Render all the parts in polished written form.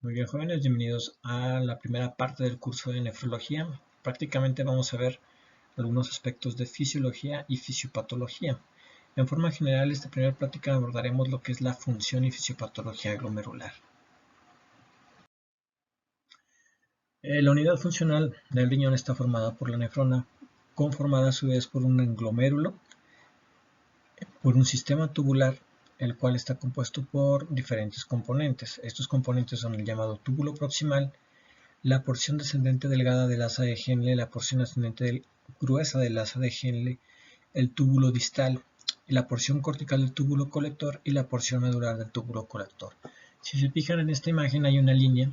Muy bien, jóvenes, bienvenidos a la primera parte del curso de nefrología. Prácticamente vamos a ver algunos aspectos de fisiología y fisiopatología. En forma general, esta primera práctica abordaremos lo que es la función y fisiopatología glomerular. La unidad funcional del riñón está formada por la nefrona, conformada a su vez por un glomérulo, por un sistema tubular, el cual está compuesto por diferentes componentes. Estos componentes son el llamado túbulo proximal, la porción descendente delgada del asa de Henle, la porción ascendente gruesa del asa de Henle, el túbulo distal, la porción cortical del túbulo colector y la porción medular del túbulo colector. Si se fijan en esta imagen hay una línea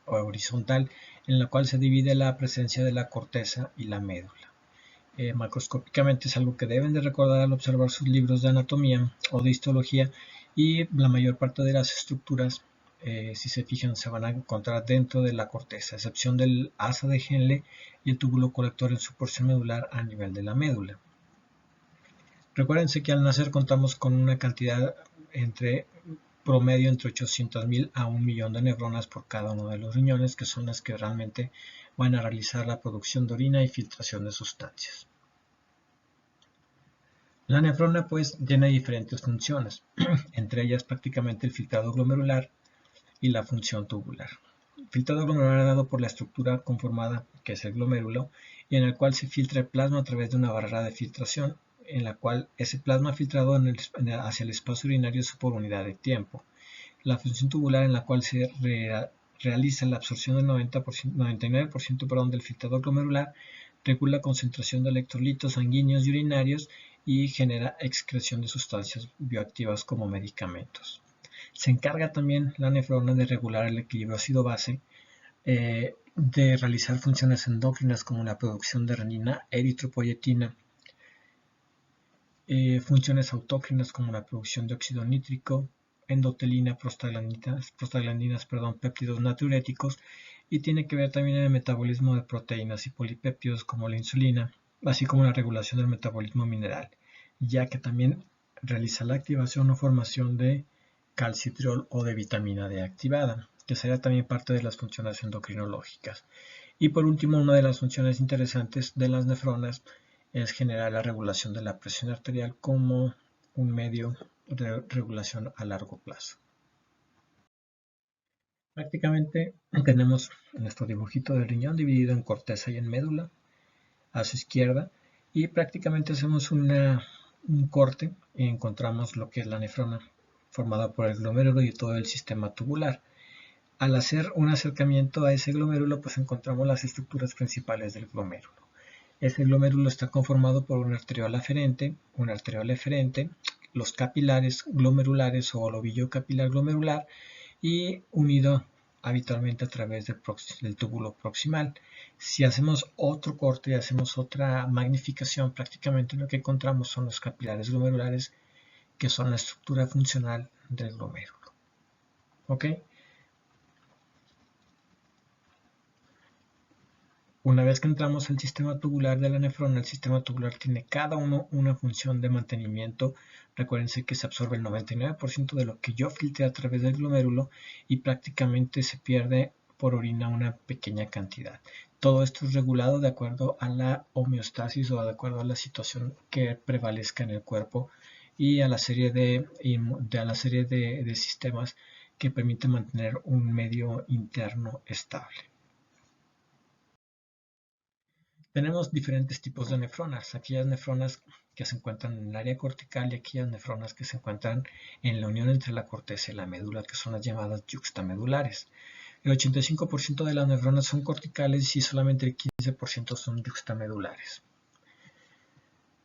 horizontal en la cual se divide la presencia de la corteza y la médula. Macroscópicamente es algo que deben de recordar al observar sus libros de anatomía o de histología, y la mayor parte de las estructuras, si se fijan, se van a encontrar dentro de la corteza, a excepción del asa de Henle y el túbulo colector en su porción medular a nivel de la médula. Recuérdense que al nacer contamos con una cantidad promedio entre 800.000 a 1.000.000 de neuronas por cada uno de los riñones, que son las que realmente van a realizar la producción de orina y filtración de sustancias. La nefrona pues tiene diferentes funciones, entre ellas prácticamente el filtrado glomerular y la función tubular. El filtrado glomerular dado por la estructura conformada, que es el glomérulo, y en el cual se filtra el plasma a través de una barrera de filtración, en la cual ese plasma filtrado hacia el espacio urinario es por unidad de tiempo. La función tubular, en la cual se realiza la absorción del 99% del filtrado glomerular, regula la concentración de electrolitos sanguíneos y urinarios y genera excreción de sustancias bioactivas como medicamentos. Se encarga también la nefrona de regular el equilibrio ácido-base, de realizar funciones endócrinas como la producción de renina, eritropoyetina, funciones autócrinas como la producción de óxido nítrico, endotelina, prostaglandinas, péptidos natriuréticos, y tiene que ver también en el metabolismo de proteínas y polipéptidos como la insulina, así como la regulación del metabolismo mineral, ya que también realiza la activación o formación de calcitriol o de vitamina D activada, que sería también parte de las funciones endocrinológicas. Y por último, una de las funciones interesantes de las nefronas es generar la regulación de la presión arterial como un medio de regulación a largo plazo. Prácticamente tenemos nuestro dibujito del riñón dividido en corteza y en médula a su izquierda, y prácticamente hacemos un corte y encontramos lo que es la nefrona formada por el glomérulo y todo el sistema tubular. Al hacer un acercamiento a ese glomérulo, pues encontramos las estructuras principales del glomérulo. Ese glomérulo está conformado por una arteriola eferente, los capilares glomerulares o el ovillo capilar glomerular, y unido habitualmente a través del túbulo proximal. Si hacemos otro corte y hacemos otra magnificación, prácticamente lo que encontramos son los capilares glomerulares, que son la estructura funcional del glomérulo. ¿Ok? Una vez que entramos al sistema tubular de la nefrona, el sistema tubular tiene cada uno una función de mantenimiento. Recuérdense que se absorbe el 99% de lo que yo filtré a través del glomérulo, y prácticamente se pierde por orina una pequeña cantidad. Todo esto es regulado de acuerdo a la homeostasis o de acuerdo a la situación que prevalezca en el cuerpo, y a la serie de sistemas que permiten mantener un medio interno estable. Tenemos diferentes tipos de nefronas, aquellas nefronas que se encuentran en el área cortical y aquellas nefronas que se encuentran en la unión entre la corteza y la médula, que son las llamadas yuxtamedulares. El 85% de las nefronas son corticales y solamente el 15% son yuxtamedulares.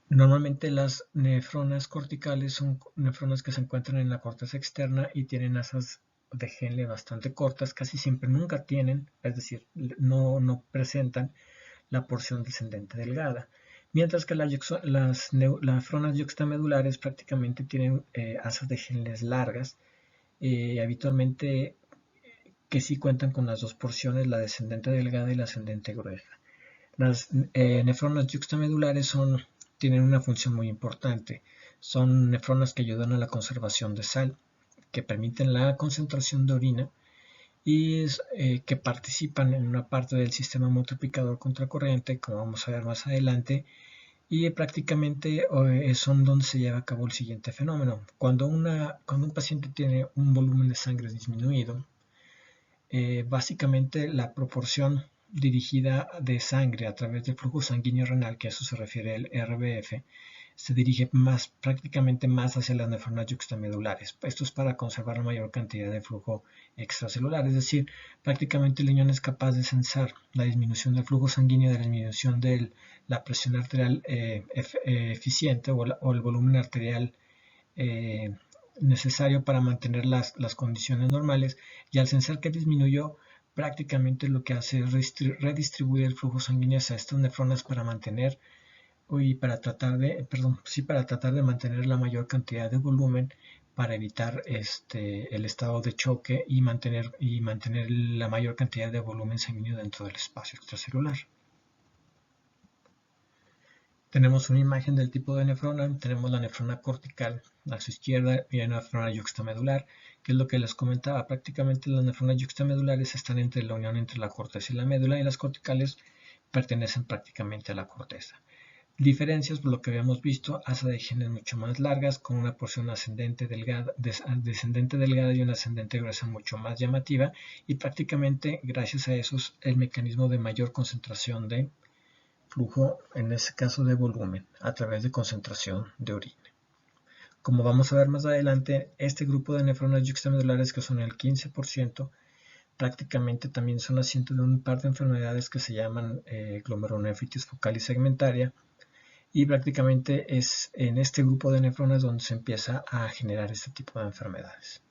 Normalmente las nefronas corticales son nefronas que se encuentran en la corteza externa y tienen asas de Henle bastante cortas, casi siempre nunca tienen, es decir, no presentan la porción descendente delgada, mientras que las nefronas yuxtamedulares prácticamente tienen asas de Henle largas, habitualmente que sí cuentan con las dos porciones, la descendente delgada y la ascendente gruesa. Las nefronas yuxtamedulares tienen una función muy importante. Son nefronas que ayudan a la conservación de sal, que permiten la concentración de orina y que participan en una parte del sistema multiplicador contracorriente, como vamos a ver más adelante, y prácticamente son donde se lleva a cabo el siguiente fenómeno. Cuando un paciente tiene un volumen de sangre disminuido, básicamente la proporción dirigida de sangre a través del flujo sanguíneo renal, que a eso se refiere el RBF, se dirige prácticamente más hacia las nefronas yuxtamedulares. Esto es para conservar la mayor cantidad de flujo extracelular, es decir, prácticamente el riñón es capaz de censar la disminución del flujo sanguíneo, de la disminución de la presión arterial eficiente o el volumen arterial necesario para mantener las condiciones normales, y al censar que disminuyó, prácticamente lo que hace es redistribuir el flujo sanguíneo hacia estas nefronas para mantener para tratar de mantener la mayor cantidad de volumen, para evitar el estado de choque y mantener la mayor cantidad de volumen sanguíneo dentro del espacio extracelular. Tenemos una imagen del tipo de nefrona. Tenemos la nefrona cortical a su izquierda y una nefrona yuxtamedular, que es lo que les comentaba. Prácticamente las nefronas yuxtamedulares están entre la unión entre la corteza y la médula, y las corticales pertenecen prácticamente a la corteza. Diferencias, por lo que habíamos visto, asa de genes mucho más largas, con una porción descendente delgada y una ascendente gruesa mucho más llamativa, y prácticamente gracias a eso el mecanismo de mayor concentración de flujo, en este caso de volumen, a través de concentración de orina. Como vamos a ver más adelante, este grupo de nefronas yuxtamedulares, que son el 15%, prácticamente también son asiento de un par de enfermedades que se llaman glomerulonefritis focal y segmentaria, y prácticamente es en este grupo de nefronas donde se empieza a generar este tipo de enfermedades.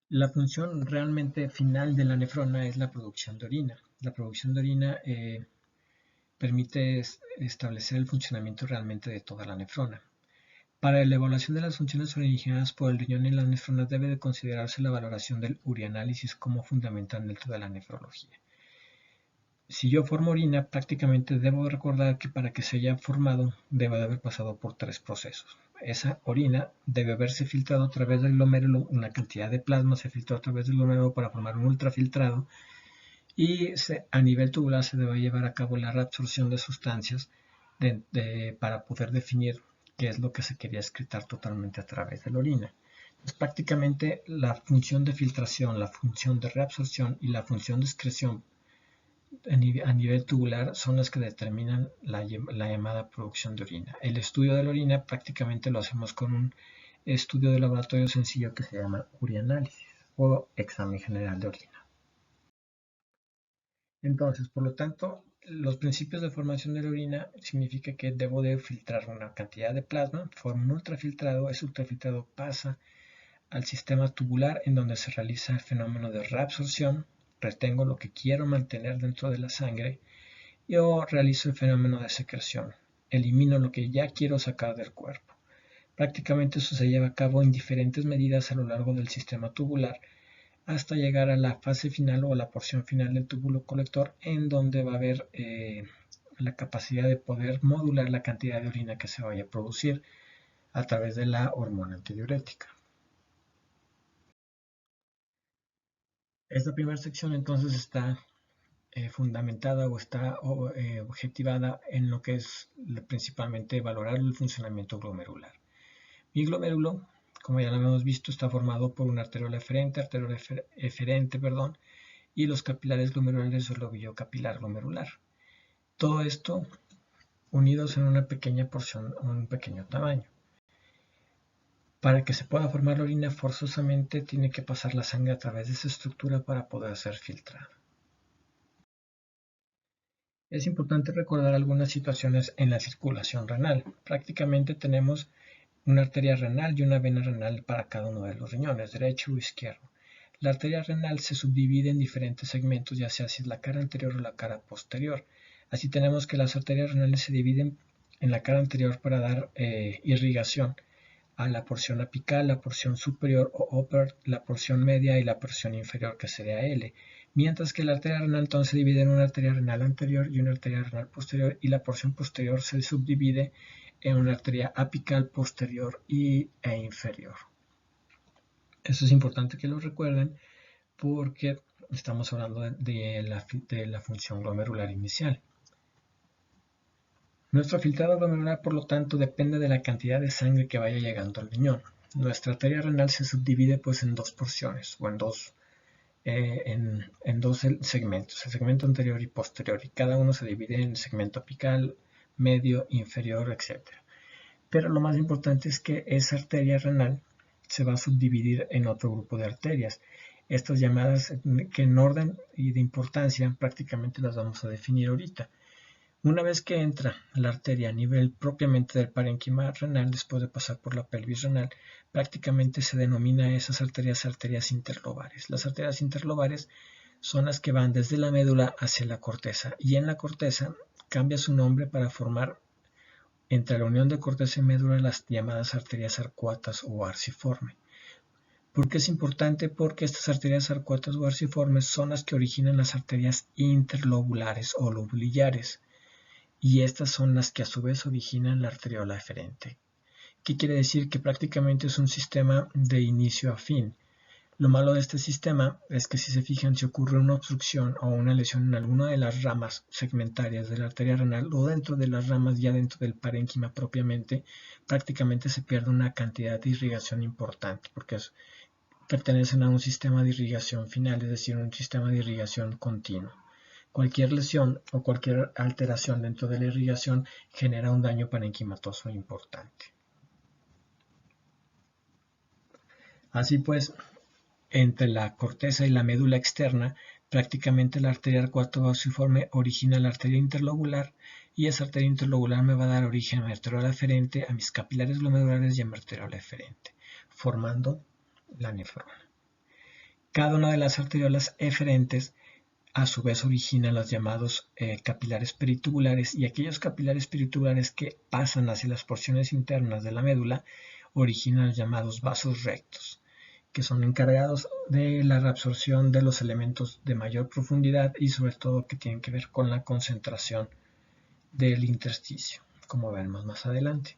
La función realmente final de la nefrona es la producción de orina. La producción de orina permite establecer el funcionamiento realmente de toda la nefrona. Para la evaluación de las funciones originadas por el riñón en las nefronas debe de considerarse la valoración del urianálisis como fundamental dentro de la nefrología. Si yo formo orina, prácticamente debo recordar que para que se haya formado debe de haber pasado por 3 procesos. Esa orina debe haberse filtrado a través del glomérulo, una cantidad de plasma se filtró a través del glomérulo para formar un ultrafiltrado, y a nivel tubular se debe llevar a cabo la reabsorción de sustancias para poder definir qué es lo que se quería excretar totalmente a través de la orina. Entonces, prácticamente la función de filtración, la función de reabsorción y la función de excreción a nivel tubular son las que determinan la llamada producción de orina. El estudio de la orina prácticamente lo hacemos con un estudio de laboratorio sencillo que se llama urianálisis o examen general de orina. Entonces, por lo tanto, los principios de formación de la orina significa que debo de filtrar una cantidad de plasma, forma un ultrafiltrado, ese ultrafiltrado pasa al sistema tubular, en donde se realiza el fenómeno de reabsorción, retengo lo que quiero mantener dentro de la sangre, yo realizo el fenómeno de secreción, elimino lo que ya quiero sacar del cuerpo. Prácticamente eso se lleva a cabo en diferentes medidas a lo largo del sistema tubular, hasta llegar a la fase final o a la porción final del túbulo colector, en donde va a haber la capacidad de poder modular la cantidad de orina que se vaya a producir a través de la hormona antidiurética. Esta primera sección entonces está fundamentada o está objetivada en lo que es principalmente valorar el funcionamiento glomerular. Mi glomérulo, como ya lo hemos visto, está formado por una arteriola eferente, y los capilares glomerulares o el ovillo capilar glomerular. Todo esto unidos en una pequeña porción o un pequeño tamaño. Para que se pueda formar la orina, forzosamente tiene que pasar la sangre a través de esa estructura para poder ser filtrada. Es importante recordar algunas situaciones en la circulación renal. Prácticamente tenemos una arteria renal y una vena renal para cada uno de los riñones, derecho o izquierdo. La arteria renal se subdivide en diferentes segmentos, ya sea si es la cara anterior o la cara posterior. Así tenemos que las arterias renales se dividen en la cara anterior para dar irrigación a la porción apical, la porción superior o upper, la porción media y la porción inferior, que sería L. Mientras que la arteria renal entonces se divide en una arteria renal anterior y una arteria renal posterior, y la porción posterior se subdivide en una arteria apical posterior e inferior. Eso es importante que lo recuerden porque estamos hablando de la función glomerular inicial. Nuestro filtrado glomerular, por lo tanto, depende de la cantidad de sangre que vaya llegando al riñón. Nuestra arteria renal se subdivide pues en dos porciones o en dos segmentos, el segmento anterior y posterior, y cada uno se divide en el segmento apical, medio, inferior, etc. Pero lo más importante es que esa arteria renal se va a subdividir en otro grupo de arterias. Estas llamadas, que en orden y de importancia prácticamente las vamos a definir ahorita. Una vez que entra la arteria a nivel propiamente del parénquima renal, después de pasar por la pelvis renal, prácticamente se denomina esas arterias interlobares. Las arterias interlobares son las que van desde la médula hacia la corteza, y en la corteza cambia su nombre para formar entre la unión de corteza y médula las llamadas arterias arcuatas o arciforme. ¿Por qué es importante? Porque estas arterias arcuatas o arciformes son las que originan las arterias interlobulares o lobulillares, y estas son las que a su vez originan la arteriola eferente. ¿Qué quiere decir? Que prácticamente es un sistema de inicio a fin. Lo malo de este sistema es que, si se fijan, si ocurre una obstrucción o una lesión en alguna de las ramas segmentarias de la arteria renal o dentro de las ramas ya dentro del parénquima propiamente, prácticamente se pierde una cantidad de irrigación importante, porque pertenecen a un sistema de irrigación final, es decir, un sistema de irrigación continuo. Cualquier lesión o cualquier alteración dentro de la irrigación genera un daño parenquimatoso importante. Así pues, entre la corteza y la médula externa, prácticamente la arteria arcuato-arciforme origina la arteria interlobular, y esa arteria interlobular me va a dar origen a mi arteriola eferente, a mis capilares glomerulares y a mi arteriola eferente, formando la nefrona. Cada una de las arteriolas eferentes a su vez origina los llamados capilares peritubulares, y aquellos capilares peritubulares que pasan hacia las porciones internas de la médula originan los llamados vasos rectos, que son encargados de la reabsorción de los elementos de mayor profundidad y sobre todo que tienen que ver con la concentración del intersticio, como veremos más adelante.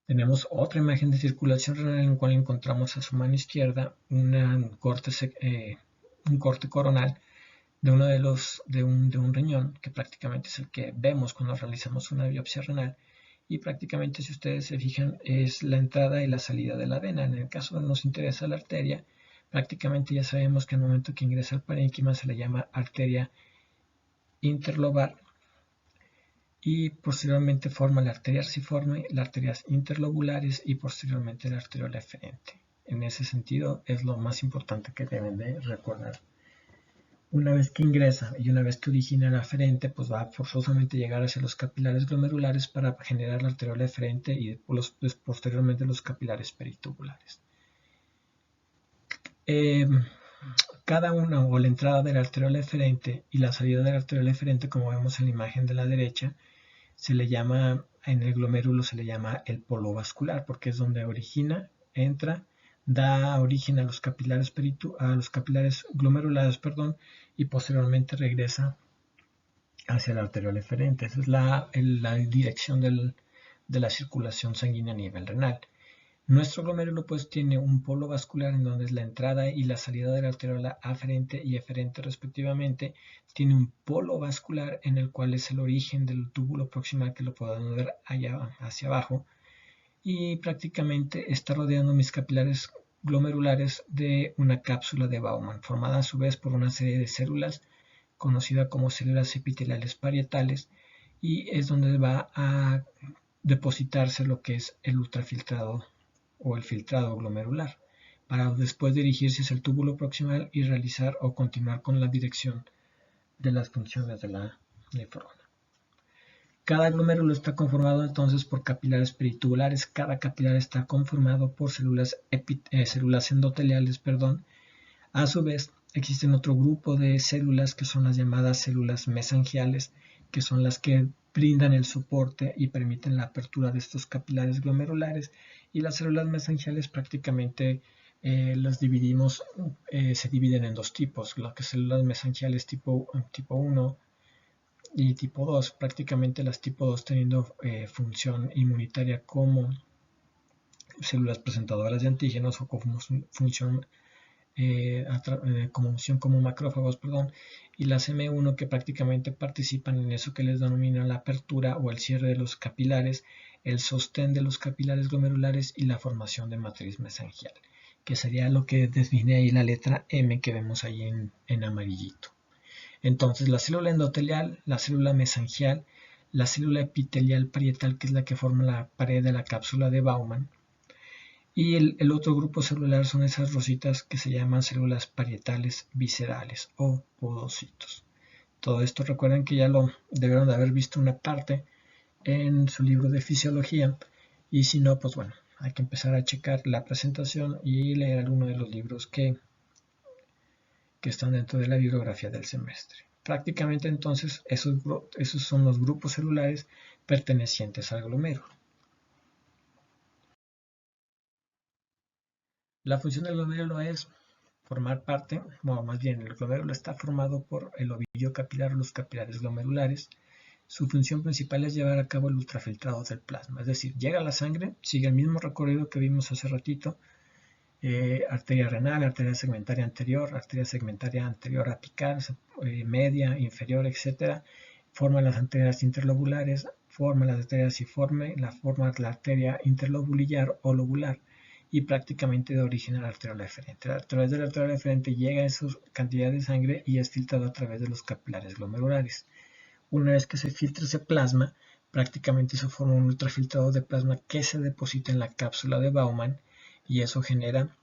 Tenemos otra imagen de circulación renal en la cual encontramos a su mano izquierda un corte coronal de uno de un riñón, que prácticamente es el que vemos cuando realizamos una biopsia renal, y prácticamente, si ustedes se fijan, es la entrada y la salida de la vena. En el caso de nos interesa la arteria, prácticamente ya sabemos que al momento que ingresa al parénquima se le llama arteria interlobar, y posteriormente forma la arteria arciforme, las arterias interlobulares y posteriormente la arteriola eferente. En ese sentido es lo más importante que deben de recordar. Una vez que ingresa y una vez que origina la eferente, pues va a forzosamente llegar hacia los capilares glomerulares para generar la arteriola eferente y posteriormente los capilares peritubulares. Cada una, o la entrada de la arteriola eferente y la salida de la arteriola eferente, como vemos en la imagen de la derecha, se le llama, en el glomérulo se le llama el polo vascular, porque es donde origina, entra, da origen a los capilares glomerulares, y posteriormente regresa hacia la arteriola eferente. Esa es la dirección de la circulación sanguínea a nivel renal. Nuestro glomérulo pues tiene un polo vascular en donde es la entrada y la salida de la arteriola aferente y eferente respectivamente. Tiene un polo vascular en el cual es el origen del túbulo proximal, que lo podemos ver allá hacia abajo, y prácticamente está rodeando mis capilares glomerulares de una cápsula de Bowman, formada a su vez por una serie de células conocida como células epiteliales parietales, y es donde va a depositarse lo que es el ultrafiltrado o el filtrado glomerular, para después dirigirse hacia el túbulo proximal y realizar o continuar con la dirección de las funciones de la nefrona. Cada glomérulo está conformado entonces por capilares peritubulares. Cada capilar está conformado por células endoteliales. A su vez, existen otro grupo de células que son las llamadas células mesangiales, que son las que brindan el soporte y permiten la apertura de estos capilares glomerulares. Y las células mesangiales prácticamente se dividen en dos tipos, las células mesangiales tipo 1 y tipo 2, prácticamente las tipo 2 teniendo función inmunitaria como células presentadoras de antígenos o como función como macrófagos, y las M1 que prácticamente participan en eso que les denomina la apertura o el cierre de los capilares, el sostén de los capilares glomerulares y la formación de matriz mesangial, que sería lo que define ahí la letra M que vemos ahí en amarillito. Entonces la célula endotelial, la célula mesangial, la célula epitelial parietal, que es la que forma la pared de la cápsula de Bowman, y el otro grupo celular son esas rositas que se llaman células parietales viscerales o podocitos. Todo esto recuerden que ya lo debieron de haber visto una parte en su libro de fisiología, y si no, pues bueno, hay que empezar a checar la presentación y leer alguno de los libros que están dentro de la bibliografía del semestre. Prácticamente entonces esos son los grupos celulares pertenecientes al glomérulo. La función del glomérulo es formar parte, bueno, más bien el glomérulo está formado por el ovillo capilar o los capilares glomerulares. Su función principal es llevar a cabo el ultrafiltrado del plasma, es decir, llega a la sangre, sigue el mismo recorrido que vimos hace ratito, arteria renal, arteria segmentaria anterior apical, media, inferior, etc. Forma las arterias interlobulares, forma las arterias ciforme, forma la arteria interlobulillar o lobular, y prácticamente de origen a la arteriola eferente. A través de la arteriola eferente llega a esa cantidad de sangre y es filtrado a través de los capilares glomerulares. Una vez que se filtra ese plasma, prácticamente se forma un ultrafiltrado de plasma que se deposita en la cápsula de Bowman, y eso genera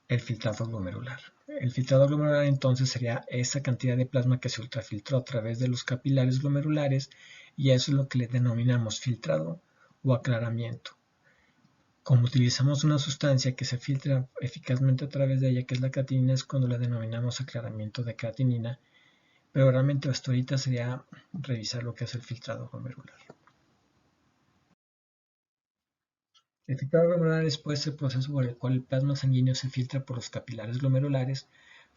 el filtrado glomerular. El filtrado glomerular entonces sería esa cantidad de plasma que se ultrafiltró a través de los capilares glomerulares, y eso es lo que le denominamos filtrado o aclaramiento. Como utilizamos una sustancia que se filtra eficazmente a través de ella, que es la creatinina, es cuando le denominamos aclaramiento de creatinina, pero realmente hasta ahorita sería revisar lo que es el filtrado glomerular. El filtrado glomerular es pues el proceso por el cual el plasma sanguíneo se filtra por los capilares glomerulares,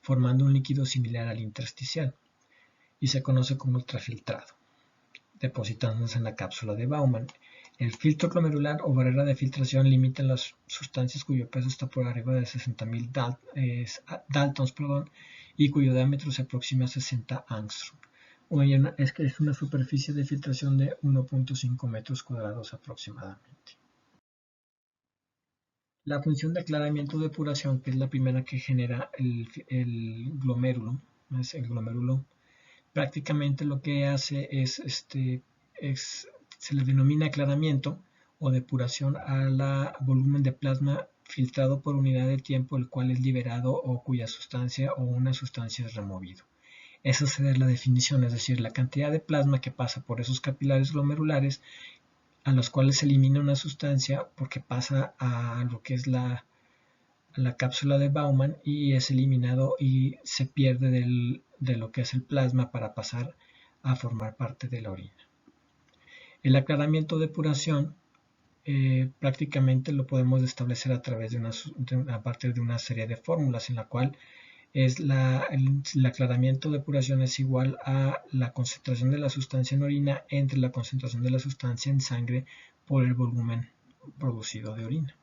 formando un líquido similar al intersticial, y se conoce como ultrafiltrado, depositándose en la cápsula de Bowman. El filtro glomerular o barrera de filtración limita las sustancias cuyo peso está por arriba de 60.000 daltons, y cuyo diámetro se aproxima a 60 angstrom. Es una superficie de filtración de 1.5 metros cuadrados aproximadamente. La función de aclaramiento o depuración, que es la primera que genera el glomérulo, prácticamente lo que hace se le denomina aclaramiento o depuración al volumen de plasma filtrado por unidad de tiempo, el cual es liberado o cuya sustancia o una sustancia es removido. Esa sería la definición, es decir, la cantidad de plasma que pasa por esos capilares glomerulares, a los cuales se elimina una sustancia porque pasa a lo que es la cápsula de Bowman y es eliminado y se pierde de lo que es el plasma para pasar a formar parte de la orina. El aclaramiento o depuración prácticamente lo podemos establecer a través a partir de una serie de fórmulas, en la cual el aclaramiento o depuración es igual a la concentración de la sustancia en orina entre la concentración de la sustancia en sangre por el volumen producido de orina,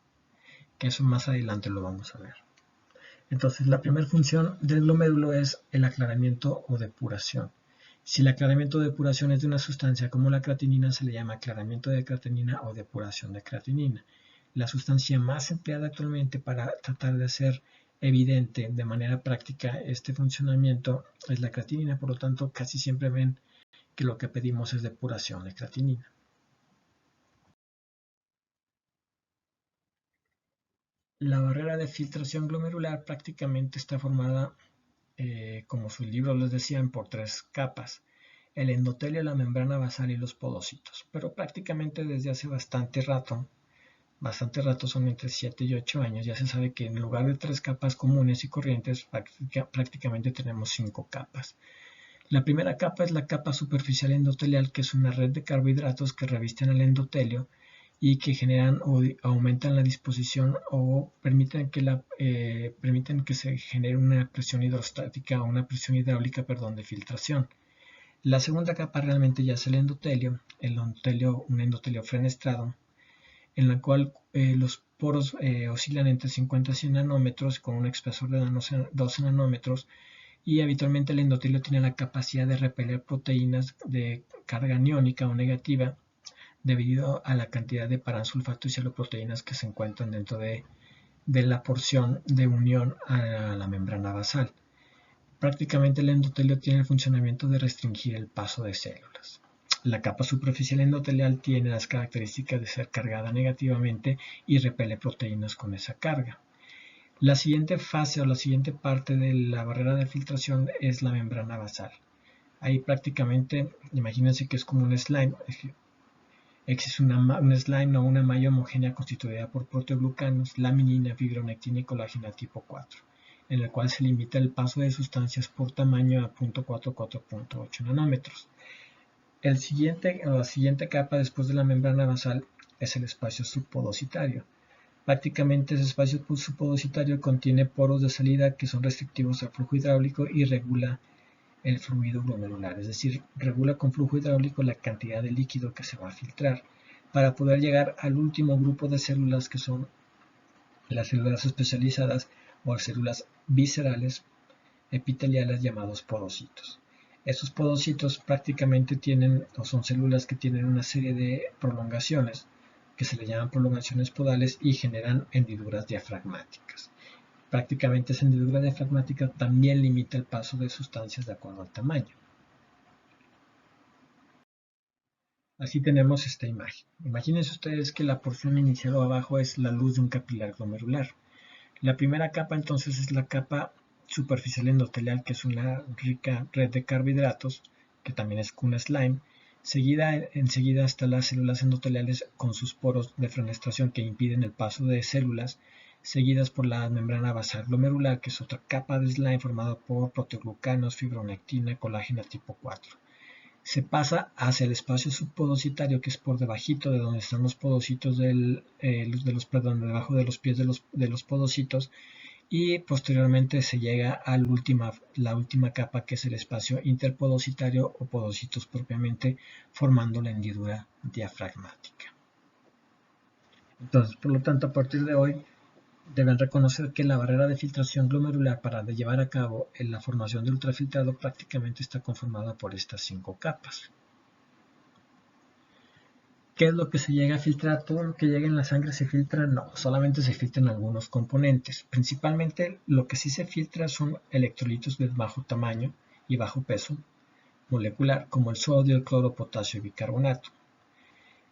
que eso más adelante lo vamos a ver. Entonces, la primera función del glomérulo es el aclaramiento o depuración. Si el aclaramiento o depuración es de una sustancia como la creatinina, se le llama aclaramiento de creatinina o depuración de creatinina. La sustancia más empleada actualmente para tratar de hacer evidente de manera práctica este funcionamiento es la creatinina, por lo tanto casi siempre ven que lo que pedimos es depuración de creatinina. La barrera de filtración glomerular prácticamente está formada, como sus libros les decían, por 3 capas: el endotelio, la membrana basal y los podocitos. Pero prácticamente desde hace bastante rato, son entre 7 y 8 años, ya se sabe que en lugar de 3 capas comunes y corrientes, prácticamente tenemos 5 capas. La primera capa es la capa superficial endotelial, que es una red de carbohidratos que revisten el endotelio y que generan o aumentan la disposición o permiten que se genere una presión hidrostática o una presión hidráulica, de filtración. La segunda capa realmente ya es el endotelio, un endotelio fenestrado, en la cual los poros oscilan entre 50 y 100 nanómetros con un espesor de 12 nanómetros, y habitualmente el endotelio tiene la capacidad de repeler proteínas de carga aniónica o negativa debido a la cantidad de paransulfato y celoproteínas que se encuentran dentro de la porción de unión a la membrana basal. Prácticamente el endotelio tiene el funcionamiento de restringir el paso de células. La capa superficial endotelial tiene las características de ser cargada negativamente y repele proteínas con esa carga. La siguiente fase o la siguiente parte de la barrera de filtración es la membrana basal. Ahí prácticamente, imagínense que es como un slime. Existe un slime o una malla homogénea constituida por proteoglucanos, laminina, fibronectina y colágeno tipo 4, en el cual se limita el paso de sustancias por tamaño a 0.44-0.8 nanómetros. La siguiente capa después de la membrana basal es el espacio subpodocitario. Prácticamente ese espacio subpodocitario contiene poros de salida que son restrictivos al flujo hidráulico y regula el fluido glomerular, es decir, regula con flujo hidráulico la cantidad de líquido que se va a filtrar para poder llegar al último grupo de células, que son las células especializadas o células viscerales epiteliales llamados podocitos. Estos podocitos prácticamente tienen o son células que tienen una serie de prolongaciones que se le llaman prolongaciones podales y generan hendiduras diafragmáticas. Prácticamente esa hendidura diafragmática también limita el paso de sustancias de acuerdo al tamaño. Así tenemos esta imagen. Imagínense ustedes que la porción inicial o abajo es la luz de un capilar glomerular. La primera capa entonces es la capa superficial endotelial, que es una rica red de carbohidratos, que también es un slime. Enseguida están las células endoteliales con sus poros de fenestración que impiden el paso de células, seguidas por la membrana basal glomerular, que es otra capa de slime formada por proteoglucanos, fibronectina, colágeno tipo 4. Se pasa hacia el espacio subpodocitario, que es por debajito de donde están los podocitos debajo de los pies de los podocitos, y posteriormente se llega a la última capa, que es el espacio interpodocitario o podocitos propiamente, formando la hendidura diafragmática. Entonces, por lo tanto, a partir de hoy deben reconocer que la barrera de filtración glomerular, para llevar a cabo la formación del ultrafiltrado, prácticamente está conformada por estas 5 capas. ¿Qué es lo que se llega a filtrar? ¿Todo lo que llega en la sangre se filtra? No, solamente se filtran algunos componentes. Principalmente lo que sí se filtra son electrolitos de bajo tamaño y bajo peso molecular, como el sodio, el cloro, potasio y bicarbonato.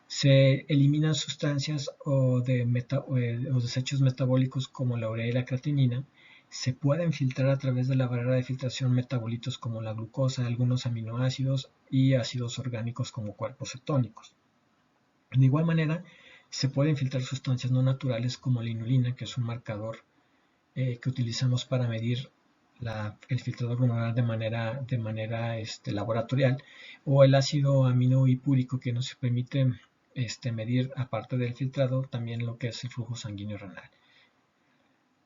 Se eliminan sustancias o desechos metabólicos como la urea y la creatinina. Se pueden filtrar a través de la barrera de filtración metabolitos como la glucosa, algunos aminoácidos y ácidos orgánicos como cuerpos cetónicos. De igual manera, se pueden filtrar sustancias no naturales como la inulina, que es un marcador que utilizamos para medir el filtrado glomerular de manera laboratorial, o el ácido aminohipúrico, que nos permite medir, aparte del filtrado, también lo que es el flujo sanguíneo renal.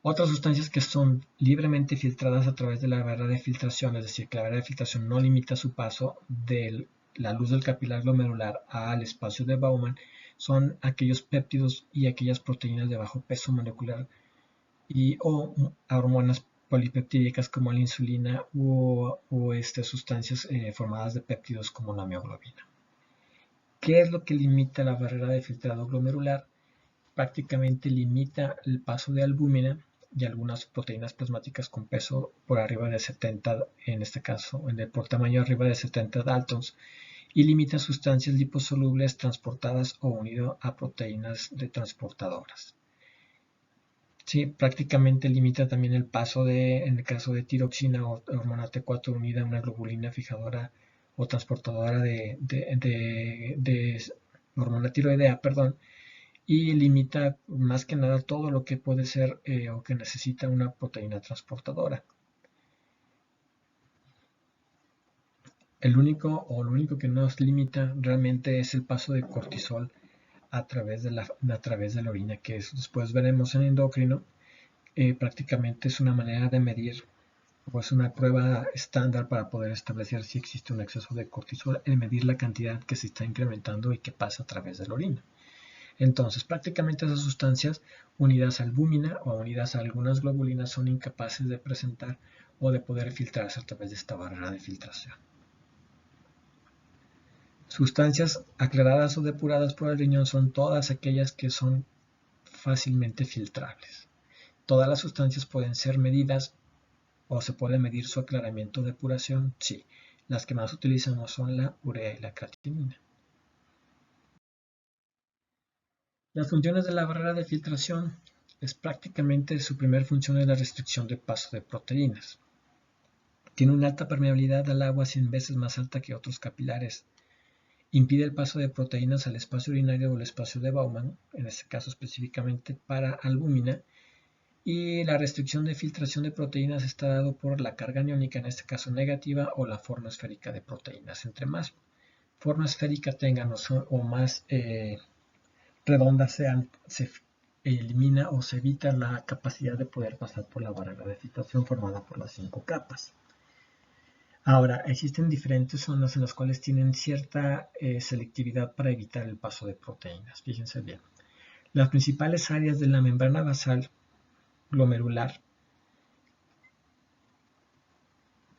Otras sustancias que son libremente filtradas a través de la barrera de filtración, es decir, que la barrera de filtración no limita su paso de la luz del capilar glomerular al espacio de Bowman, son aquellos péptidos y aquellas proteínas de bajo peso molecular o hormonas polipeptídicas como la insulina o sustancias formadas de péptidos como la mioglobina. ¿Qué es lo que limita la barrera de filtrado glomerular? Prácticamente limita el paso de albúmina y algunas proteínas plasmáticas con peso por arriba de 70, en este caso por tamaño arriba de 70 daltons, y limita sustancias liposolubles transportadas o unido a proteínas de transportadoras. Sí, prácticamente limita también el paso en el caso de tiroxina o hormona T4 unida a una globulina fijadora o transportadora de hormona tiroidea, y limita más que nada todo lo que puede ser o que necesita una proteína transportadora. Lo único que nos limita realmente es el paso de cortisol a través de la orina, que después veremos en endocrino. Prácticamente es una manera de medir, o es una prueba estándar para poder establecer si existe un exceso de cortisol, el medir la cantidad que se está incrementando y que pasa a través de la orina. Entonces, prácticamente esas sustancias unidas a albúmina o unidas a algunas globulinas son incapaces de presentar o de poder filtrarse a través de esta barrera de filtración. Sustancias aclaradas o depuradas por el riñón son todas aquellas que son fácilmente filtrables. Todas las sustancias pueden ser medidas o se puede medir su aclaramiento o depuración, sí. Las que más utilizamos son la urea y la creatinina. Las funciones de la barrera de filtración es prácticamente su primera función es la restricción de paso de proteínas. Tiene una alta permeabilidad al agua 100 veces más alta que otros capilares. Impide el paso de proteínas al espacio urinario o el espacio de Bowman, en este caso específicamente para albúmina, y la restricción de filtración de proteínas está dado por la carga aniónica, en este caso negativa, o la forma esférica de proteínas. Entre más forma esférica tengan o más redondas sean, se elimina o se evita la capacidad de poder pasar por la barrera de filtración formada por las 5 capas. Ahora, existen diferentes zonas en las cuales tienen cierta selectividad para evitar el paso de proteínas. Fíjense bien. Las principales áreas de la membrana basal glomerular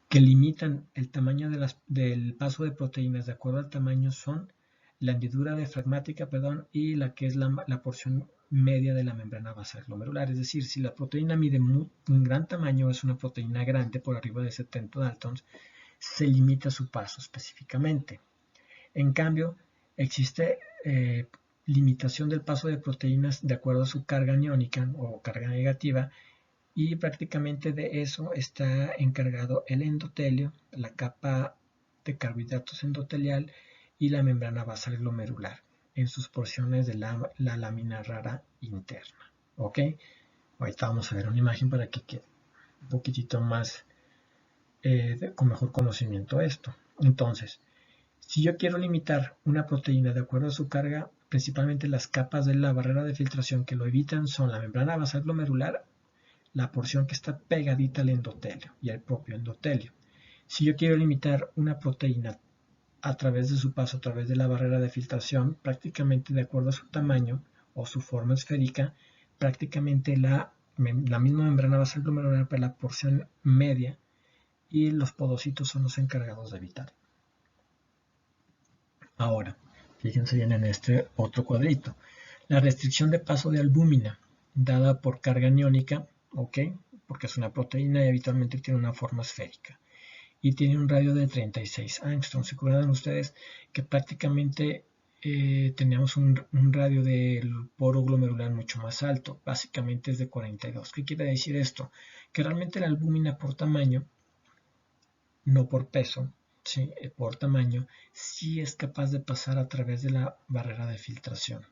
que limitan el tamaño del paso de proteínas de acuerdo al tamaño son la hendidura diafragmática, y la que es la porción media de la membrana basal glomerular. Es decir, si la proteína mide un gran tamaño, es una proteína grande por arriba de 70 Daltons, se limita su paso específicamente. En cambio, existe limitación del paso de proteínas de acuerdo a su carga aniónica o carga negativa, y prácticamente de eso está encargado el endotelio, la capa de carbohidratos endotelial y la membrana basal glomerular en sus porciones de la lámina rara interna. ¿Ok? Ahorita vamos a ver una imagen para que quede un poquitito más con mejor conocimiento esto. Entonces, si yo quiero limitar una proteína de acuerdo a su carga, principalmente las capas de la barrera de filtración que lo evitan son la membrana basal glomerular, la porción que está pegadita al endotelio y al propio endotelio. Si yo quiero limitar una proteína a través de su paso a través de la barrera de filtración, prácticamente de acuerdo a su tamaño o su forma esférica, prácticamente la misma membrana basal glomerular para la porción media, y los podocitos son los encargados de evitar. Ahora, fíjense bien en este otro cuadrito. La restricción de paso de albúmina, dada por carga aniónica, ¿ok? Porque es una proteína y habitualmente tiene una forma esférica. Y tiene un radio de 36 angstroms. ¿Se acuerdan ustedes que prácticamente teníamos un radio del poro glomerular mucho más alto? Básicamente es de 42. ¿Qué quiere decir esto? Que realmente la albúmina por tamaño, no por peso, ¿sí? Por tamaño, sí es capaz de pasar a través de la barrera de filtración.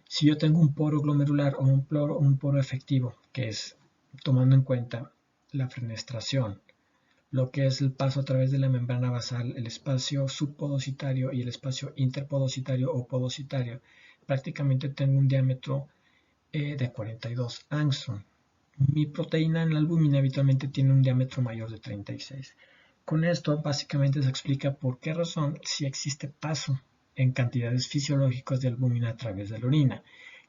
Si yo tengo un poro glomerular o un poro efectivo, que es tomando en cuenta la fenestración, lo que es el paso a través de la membrana basal, el espacio subpodocitario y el espacio interpodocitario o podocitario, prácticamente tengo un diámetro de 42 angstrom. Mi proteína en la albúmina habitualmente tiene un diámetro mayor de 36. Con esto básicamente se explica por qué razón si existe paso en cantidades fisiológicas de albúmina a través de la orina.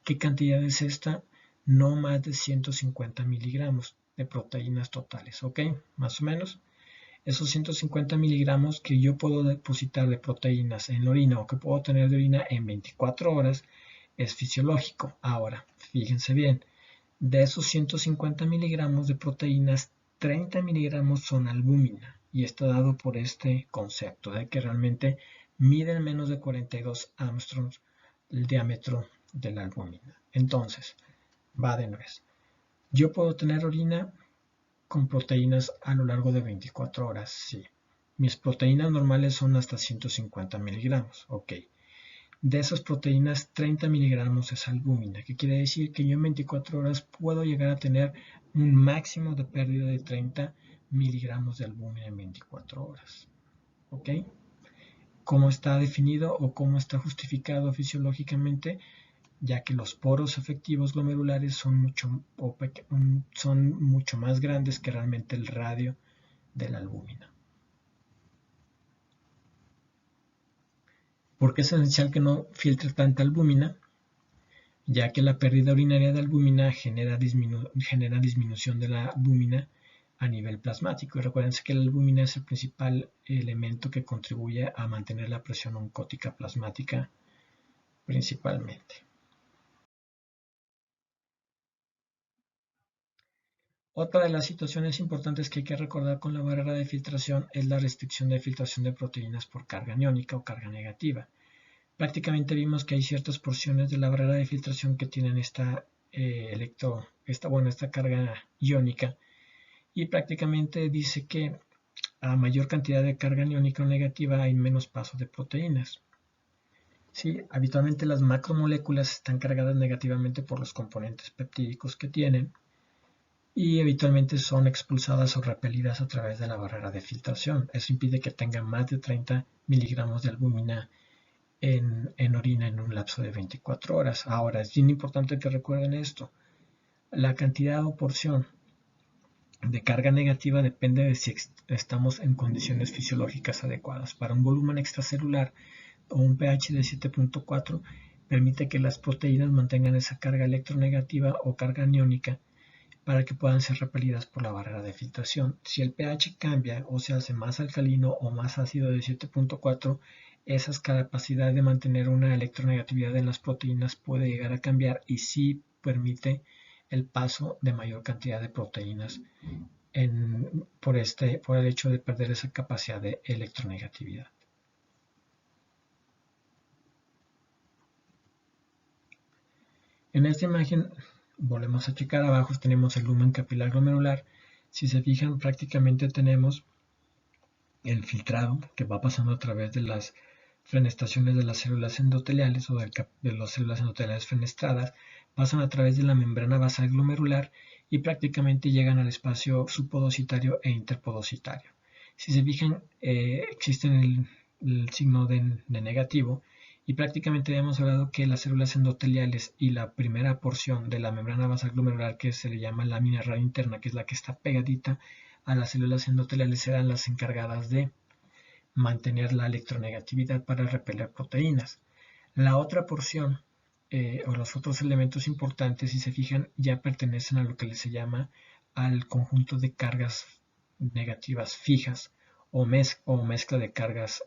¿Qué cantidad es esta? No más de 150 miligramos de proteínas totales, ¿ok? Más o menos. Esos 150 miligramos que yo puedo depositar de proteínas en la orina o que puedo tener de orina en 24 horas es fisiológico. Ahora, fíjense bien, de esos 150 miligramos de proteínas, 30 miligramos son albúmina, y está dado por este concepto de que realmente miden menos de 42 angstroms el diámetro de la albúmina. Entonces, va de nuez. Yo puedo tener orina con proteínas a lo largo de 24 horas, sí. Mis proteínas normales son hasta 150 miligramos, ok. De esas proteínas, 30 miligramos es albúmina, que quiere decir que yo en 24 horas puedo llegar a tener un máximo de pérdida de 30 miligramos de albúmina en 24 horas. ¿Ok? ¿Cómo está definido o cómo está justificado fisiológicamente? Ya que los poros efectivos glomerulares son mucho más grandes que realmente el radio de la albúmina. ¿Por qué es esencial que no filtre tanta albúmina? ya que la pérdida urinaria de albúmina genera disminución de la albúmina a nivel plasmático. Y recuerden que la albúmina es el principal elemento que contribuye a mantener la presión oncótica plasmática principalmente. Otra de las situaciones importantes que hay que recordar con la barrera de filtración es la restricción de filtración de proteínas por carga aniónica o carga negativa. Prácticamente vimos que hay ciertas porciones de la barrera de filtración que tienen esta carga iónica, y prácticamente dice que a mayor cantidad de carga aniónica o negativa hay menos paso de proteínas. Sí, habitualmente las macromoléculas están cargadas negativamente por los componentes peptídicos que tienen, y habitualmente son expulsadas o repelidas a través de la barrera de filtración. Eso impide que tengan más de 30 miligramos de albúmina en orina en un lapso de 24 horas. Ahora, es bien importante que recuerden esto. La cantidad o porción de carga negativa depende de si estamos en condiciones fisiológicas adecuadas. Para un volumen extracelular o un pH de 7.4 permite que las proteínas mantengan esa carga electronegativa o carga aniónica para que puedan ser repelidas por la barrera de filtración. Si el pH cambia o se hace más alcalino o más ácido de 7.4, esa capacidad de mantener una electronegatividad en las proteínas puede llegar a cambiar, y sí permite el paso de mayor cantidad de proteínas por el hecho de perder esa capacidad de electronegatividad. En esta imagen volvemos a checar. Abajo tenemos el lumen capilar glomerular. Si se fijan, prácticamente tenemos el filtrado que va pasando a través de las fenestaciones de las células endoteliales o de las células endoteliales fenestradas, pasan a través de la membrana basal glomerular y prácticamente llegan al espacio subpodocitario e interpodocitario. Si se fijan, existe el signo de negativo, y prácticamente habíamos hablado que las células endoteliales y la primera porción de la membrana basal glomerular, que se le llama lámina radiointerna, que es la que está pegadita a las células endoteliales, serán las encargadas de mantener la electronegatividad para repeler proteínas. La otra porción o los otros elementos importantes, si se fijan, ya pertenecen a lo que se llama al conjunto de cargas negativas fijas o mezcla de cargas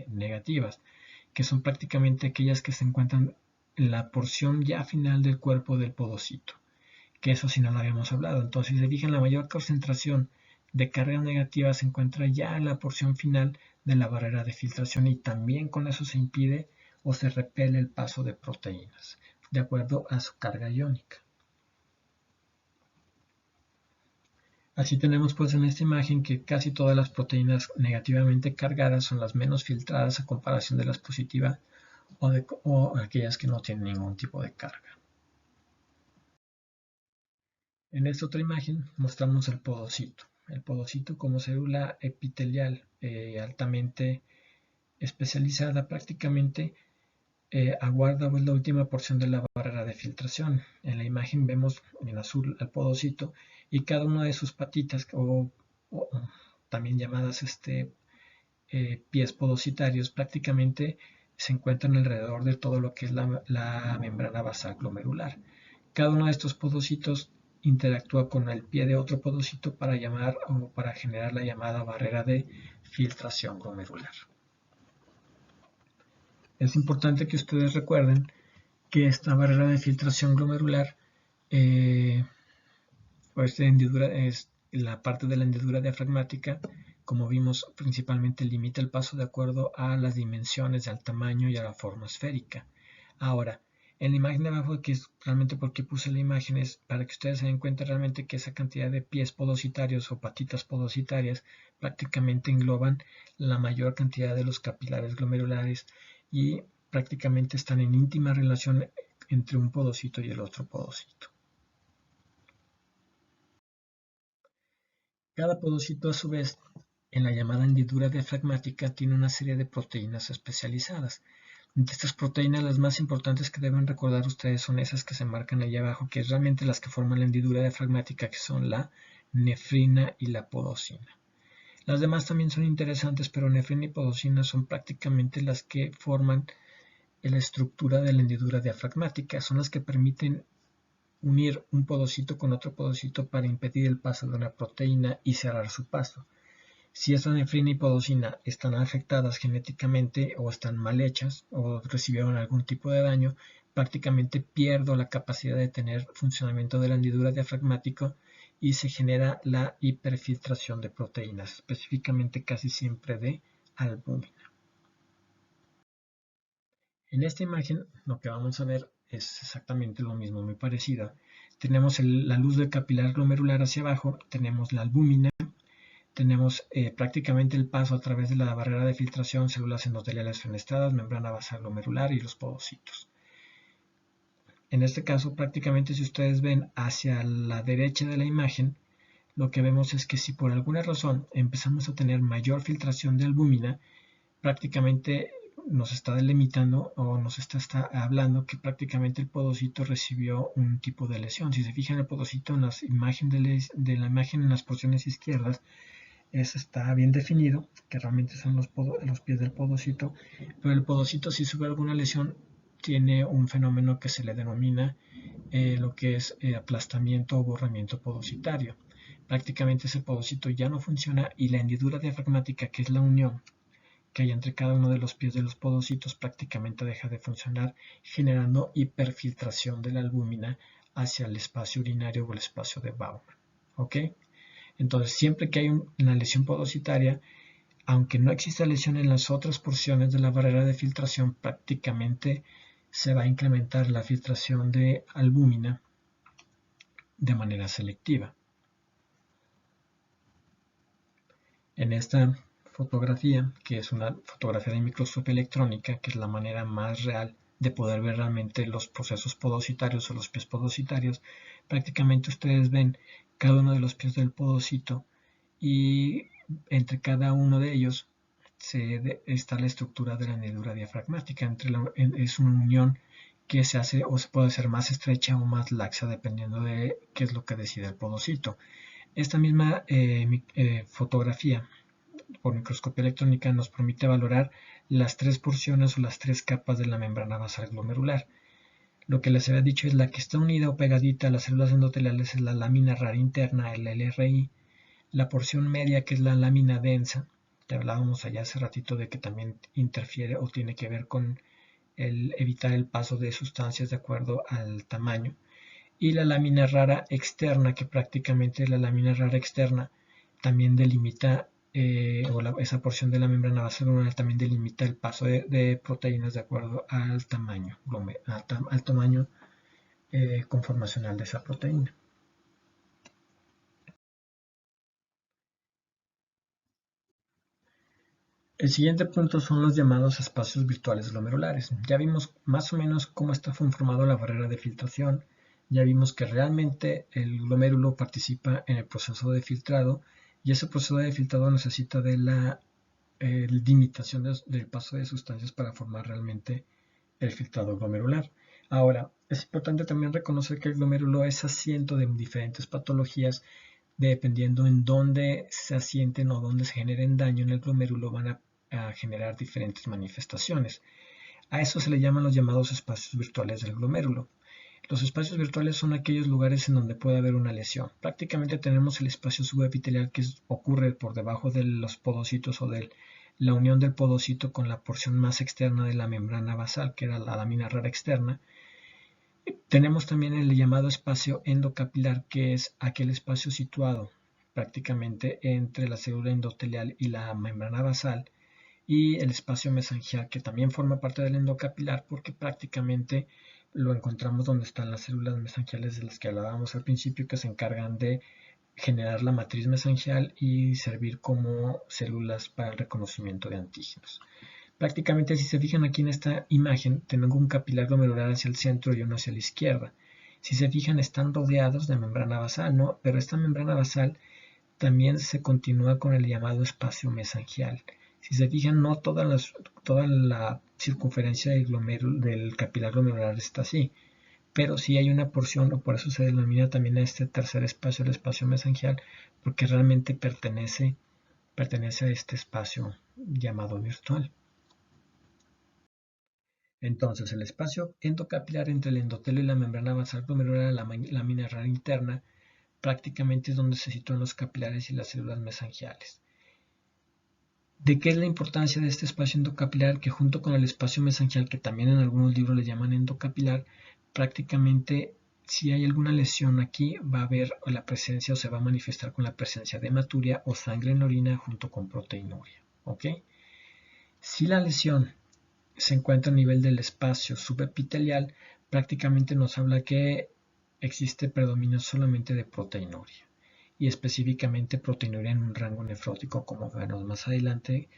negativas, que son prácticamente aquellas que se encuentran en la porción ya final del cuerpo del podocito, que eso sí no lo habíamos hablado. Entonces, si se fijan, la mayor concentración de carga negativa se encuentra ya en la porción final de la barrera de filtración, y también con eso se impide o se repele el paso de proteínas, de acuerdo a su carga iónica. Así tenemos pues en esta imagen que casi todas las proteínas negativamente cargadas son las menos filtradas a comparación de las positivas o aquellas que no tienen ningún tipo de carga. En esta otra imagen mostramos el podocito. El podocito como célula epitelial altamente especializada, prácticamente aguarda la última porción de la barrera de filtración. En la imagen vemos en azul al podocito y cada una de sus patitas, o también llamadas pies podocitarios, prácticamente se encuentran alrededor de todo lo que es la membrana basal glomerular. Cada uno de estos podocitos interactúa con el pie de otro podocito para generar la llamada barrera de filtración glomerular. Es importante que ustedes recuerden que esta barrera de filtración glomerular, es la parte de la hendidura diafragmática, como vimos, principalmente limita el paso de acuerdo a las dimensiones, al tamaño y a la forma esférica. Ahora, en la imagen de abajo, que es realmente porque puse la imagen, es para que ustedes se den cuenta realmente que esa cantidad de pies podocitarios o patitas podocitarias prácticamente engloban la mayor cantidad de los capilares glomerulares y prácticamente están en íntima relación entre un podocito y el otro podocito. Cada podocito, a su vez, en la llamada hendidura diafragmática, tiene una serie de proteínas especializadas. De estas proteínas, las más importantes que deben recordar ustedes son esas que se marcan ahí abajo, que es realmente las que forman la hendidura diafragmática, que son la nefrina y la podocina. Las demás también son interesantes, pero nefrina y podocina son prácticamente las que forman la estructura de la hendidura diafragmática. Son las que permiten unir un podocito con otro podocito para impedir el paso de una proteína y cerrar su paso. Si esta nefrina y podocina están afectadas genéticamente o están mal hechas o recibieron algún tipo de daño, prácticamente pierdo la capacidad de tener funcionamiento de la hendidura diafragmática y se genera la hiperfiltración de proteínas, específicamente casi siempre de albúmina. En esta imagen lo que vamos a ver es exactamente lo mismo, muy parecida. Tenemos la luz del capilar glomerular hacia abajo, tenemos la albúmina, tenemos prácticamente el paso a través de la barrera de filtración, células endoteliales fenestradas, membrana basal glomerular y los podocitos. En este caso, prácticamente si ustedes ven hacia la derecha de la imagen, lo que vemos es que si por alguna razón empezamos a tener mayor filtración de albúmina, prácticamente nos está delimitando o nos está hablando que prácticamente el podocito recibió un tipo de lesión. Si se fijan el podocito en la imagen de la imagen en las porciones izquierdas, está bien definido, que realmente son los pies del podocito, pero el podocito si sufre alguna lesión tiene un fenómeno que se le denomina lo que es aplastamiento o borramiento podocitario. Prácticamente ese podocito ya no funciona y la hendidura diafragmática, que es la unión que hay entre cada uno de los pies de los podocitos, prácticamente deja de funcionar, generando hiperfiltración de la albúmina hacia el espacio urinario o el espacio de Bowman. ¿Ok? Entonces, siempre que hay una lesión podocitaria, aunque no exista lesión en las otras porciones de la barrera de filtración, prácticamente se va a incrementar la filtración de albúmina de manera selectiva. En esta fotografía, que es una fotografía de microscopía electrónica, que es la manera más real de poder ver realmente los procesos podocitarios o los pies podocitarios, prácticamente ustedes ven cada uno de los pies del podocito y entre cada uno de ellos está la estructura de la hendidura diafragmática. Es una unión que se hace o se puede hacer más estrecha o más laxa dependiendo de qué es lo que decide el podocito. Esta misma fotografía por microscopía electrónica nos permite valorar las tres porciones o las tres capas de la membrana basal glomerular. Lo que les había dicho es la que está unida o pegadita a las células endoteliales es la lámina rara interna, el LRI. La porción media, que es la lámina densa, que hablábamos allá hace ratito de que también interfiere o tiene que ver con evitar el paso de sustancias de acuerdo al tamaño. Y la lámina rara externa, que prácticamente la lámina rara externa también delimita, esa porción de la membrana basal glomerular también delimita el paso de proteínas de acuerdo al tamaño, conformacional de esa proteína. El siguiente punto son los llamados espacios virtuales glomerulares. Ya vimos más o menos cómo está conformado la barrera de filtración. Ya vimos que realmente el glomérulo participa en el proceso de filtrado y ese proceso de filtrado necesita de la limitación del paso de sustancias para formar realmente el filtrado glomerular. Ahora, es importante también reconocer que el glomérulo es asiento de diferentes patologías. Dependiendo en dónde se asienten o dónde se generen daño en el glomérulo, van a generar diferentes manifestaciones. A eso se le llaman los llamados espacios virtuales del glomérulo. Los espacios virtuales son aquellos lugares en donde puede haber una lesión. Prácticamente tenemos el espacio subepitelial que ocurre por debajo de los podocitos o de la unión del podocito con la porción más externa de la membrana basal, que era la lámina rara externa. Tenemos también el llamado espacio endocapilar, que es aquel espacio situado prácticamente entre la célula endotelial y la membrana basal, y el espacio mesangial, que también forma parte del endocapilar porque prácticamente lo encontramos donde están las células mesangiales de las que hablábamos al principio, que se encargan de generar la matriz mesangial y servir como células para el reconocimiento de antígenos. Prácticamente, si se fijan aquí en esta imagen, tengo un capilar glomerular hacia el centro y uno hacia la izquierda. Si se fijan, están rodeados de membrana basal, ¿no? Pero esta membrana basal también se continúa con el llamado espacio mesangial. Si se fijan, no toda la circunferencia del capilar glomerular está así, pero sí hay una porción, o por eso se denomina también a este tercer espacio el espacio mesangial, porque realmente pertenece a este espacio llamado virtual. Entonces, el espacio endocapilar entre el endotelio y la membrana basal glomerular, la lámina rara interna, prácticamente es donde se sitúan los capilares y las células mesangiales. ¿De qué es la importancia de este espacio endocapilar? Que junto con el espacio mesangial, que también en algunos libros le llaman endocapilar, prácticamente si hay alguna lesión aquí va a haber la presencia o se va a manifestar con la presencia de hematuria o sangre en la orina junto con proteinuria. ¿Ok? Si la lesión se encuentra a nivel del espacio subepitelial, prácticamente nos habla que existe predominio solamente de proteinuria y específicamente proteinuria en un rango nefrótico, como veremos más adelante,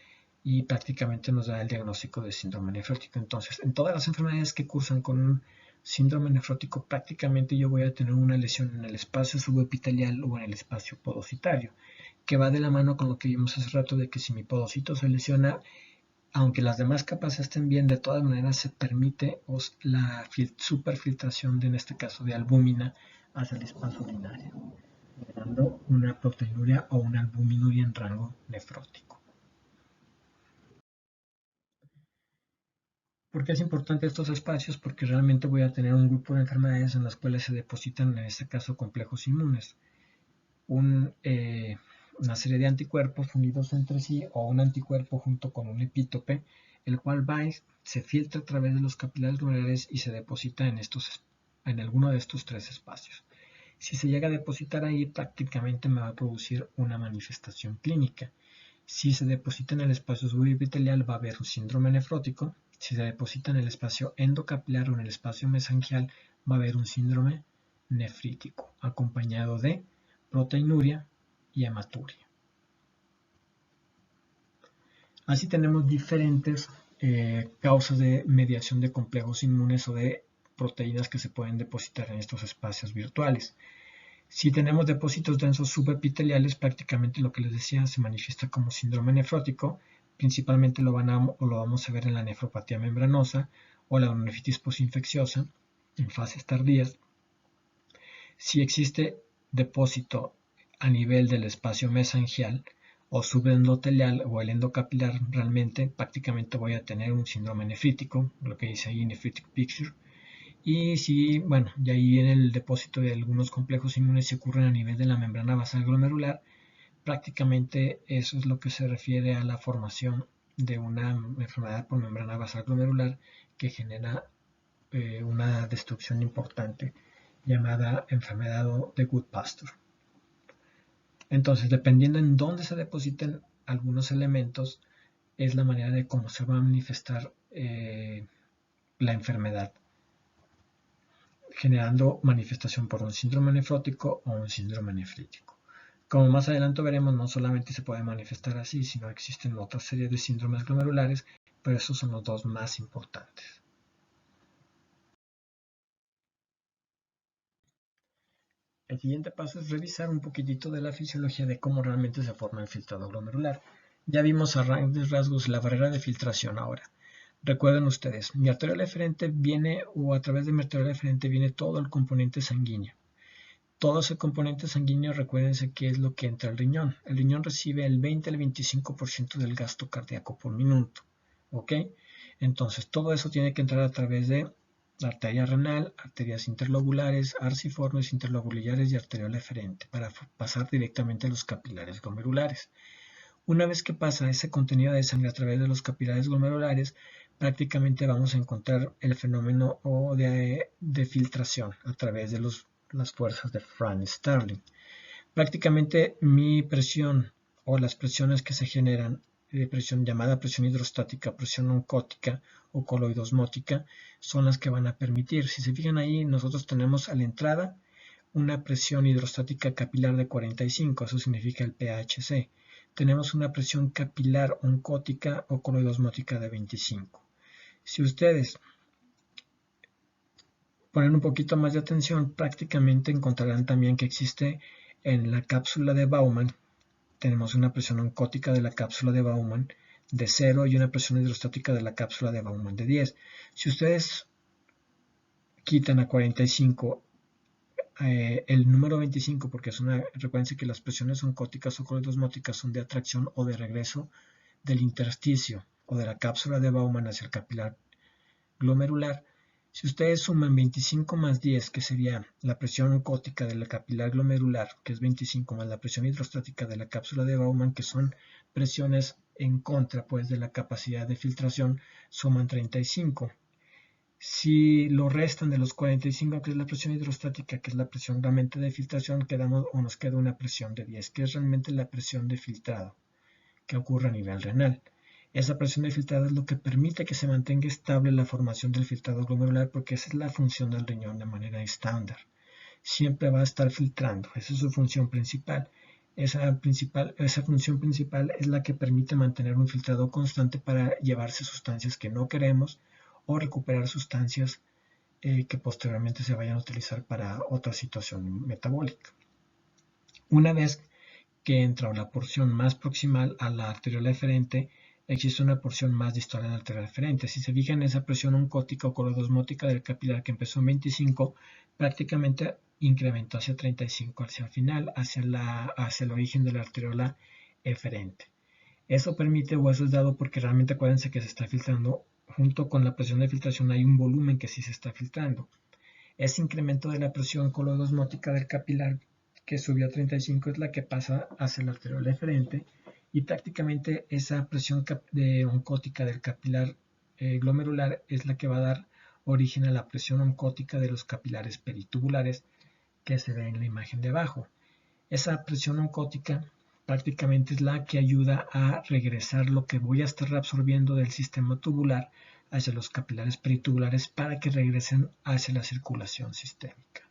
y prácticamente nos da el diagnóstico de síndrome nefrótico. Entonces, en todas las enfermedades que cursan con un síndrome nefrótico, prácticamente yo voy a tener una lesión en el espacio subepitelial o en el espacio podocitario, que va de la mano con lo que vimos hace rato de que si mi podocito se lesiona, aunque las demás capas estén bien, de todas maneras se permite la superfiltración de, en este caso, de albúmina hacia el espacio urinario, generando una proteinuria o una albuminuria en rango nefrótico. ¿Por qué es importante estos espacios? Porque realmente voy a tener un grupo de enfermedades en las cuales se depositan, en este caso, complejos inmunes. Una serie de anticuerpos unidos entre sí o un anticuerpo junto con un epítope, el cual va y se filtra a través de los capilares glomerulares y se deposita en alguno de estos tres espacios. Si se llega a depositar ahí, prácticamente me va a producir una manifestación clínica. Si se deposita en el espacio subepitelial, va a haber un síndrome nefrótico. Si se deposita en el espacio endocapilar o en el espacio mesangial, va a haber un síndrome nefrítico, acompañado de proteinuria y hematuria. Así tenemos diferentes causas de mediación de complejos inmunes o de proteínas que se pueden depositar en estos espacios virtuales. Si tenemos depósitos densos subepiteliales, prácticamente lo que les decía se manifiesta como síndrome nefrótico. Principalmente lo vamos a ver en la nefropatía membranosa o la nefritis posinfecciosa en fases tardías. Si existe depósito a nivel del espacio mesangial o subendotelial o el endocapilar, realmente prácticamente voy a tener un síndrome nefrítico, lo que dice ahí nephritic picture. Y si, bueno, de ahí viene el depósito de algunos complejos inmunes que ocurren a nivel de la membrana basal glomerular, prácticamente eso es lo que se refiere a la formación de una enfermedad por membrana basal glomerular que genera una destrucción importante llamada enfermedad de Goodpasture. Entonces, dependiendo en dónde se depositen algunos elementos, es la manera de cómo se va a manifestar la enfermedad, generando manifestación por un síndrome nefrótico o un síndrome nefrítico. Como más adelante veremos, no solamente se puede manifestar así, sino existen otra serie de síndromes glomerulares, pero esos son los dos más importantes. El siguiente paso es revisar un poquitito de la fisiología de cómo realmente se forma el filtrado glomerular. Ya vimos a grandes rasgos la barrera de filtración ahora. Recuerden ustedes, mi arteria eferente viene, o a través de mi arteria eferente viene todo el componente sanguíneo. Todo ese componente sanguíneo, recuérdense que es lo que entra al riñón. El riñón recibe el 20 al 25% del gasto cardíaco por minuto. ¿Ok? Entonces, todo eso tiene que entrar a través de la arteria renal, arterias interlobulares, arciformes, interlobulares y arteriola eferente para pasar directamente a los capilares glomerulares. Una vez que pasa ese contenido de sangre a través de los capilares glomerulares, prácticamente vamos a encontrar el fenómeno de filtración a través de las fuerzas de Franz-Starling. Prácticamente mi presión o las presiones que se generan, llamada presión hidrostática, presión oncótica o coloidosmótica, son las que van a permitir. Si se fijan ahí, nosotros tenemos a la entrada una presión hidrostática capilar de 45, eso significa el pHC. Tenemos una presión capilar oncótica o coloidosmótica de 25. Si ustedes ponen un poquito más de atención, prácticamente encontrarán también que existe en la cápsula de Bowman, tenemos una presión oncótica de la cápsula de Bowman de 0 y una presión hidrostática de la cápsula de Bowman de 10. Si ustedes quitan a 45 el número 25, porque recuerden que las presiones oncóticas o coloidosmóticas son de atracción o de regreso del intersticio o de la cápsula de Bowman hacia el capilar glomerular, si ustedes suman 25 más 10, que sería la presión oncótica de la capilar glomerular, que es 25, más la presión hidrostática de la cápsula de Bowman, que son presiones en contra pues, de la capacidad de filtración, suman 35. Si lo restan de los 45, que es la presión hidrostática, que es la presión realmente de filtración, nos queda una presión de 10, que es realmente la presión de filtrado que ocurre a nivel renal. Esa presión de filtrado es lo que permite que se mantenga estable la formación del filtrado glomerular, porque esa es la función del riñón de manera estándar. Siempre va a estar filtrando, esa es su función principal. Esa función principal es la que permite mantener un filtrado constante para llevarse sustancias que no queremos o recuperar sustancias que posteriormente se vayan a utilizar para otra situación metabólica. Una vez que entra una porción más proximal a la arteriola eferente, existe una porción más distal a la arteriola eferente. Si se fijan, esa presión oncótica o colodosmótica del capilar que empezó en 25, prácticamente incrementó hacia 35 hacia el final, hacia el origen de la arteriola eferente. Eso permite, o eso es dado porque realmente acuérdense que se está filtrando, junto con la presión de filtración hay un volumen que sí se está filtrando. Ese incremento de la presión colodosmótica del capilar que subió a 35 es la que pasa hacia la arteriola eferente, y prácticamente esa presión oncótica del capilar glomerular es la que va a dar origen a la presión oncótica de los capilares peritubulares que se ve en la imagen de abajo. Esa presión oncótica prácticamente es la que ayuda a regresar lo que voy a estar reabsorbiendo del sistema tubular hacia los capilares peritubulares para que regresen hacia la circulación sistémica.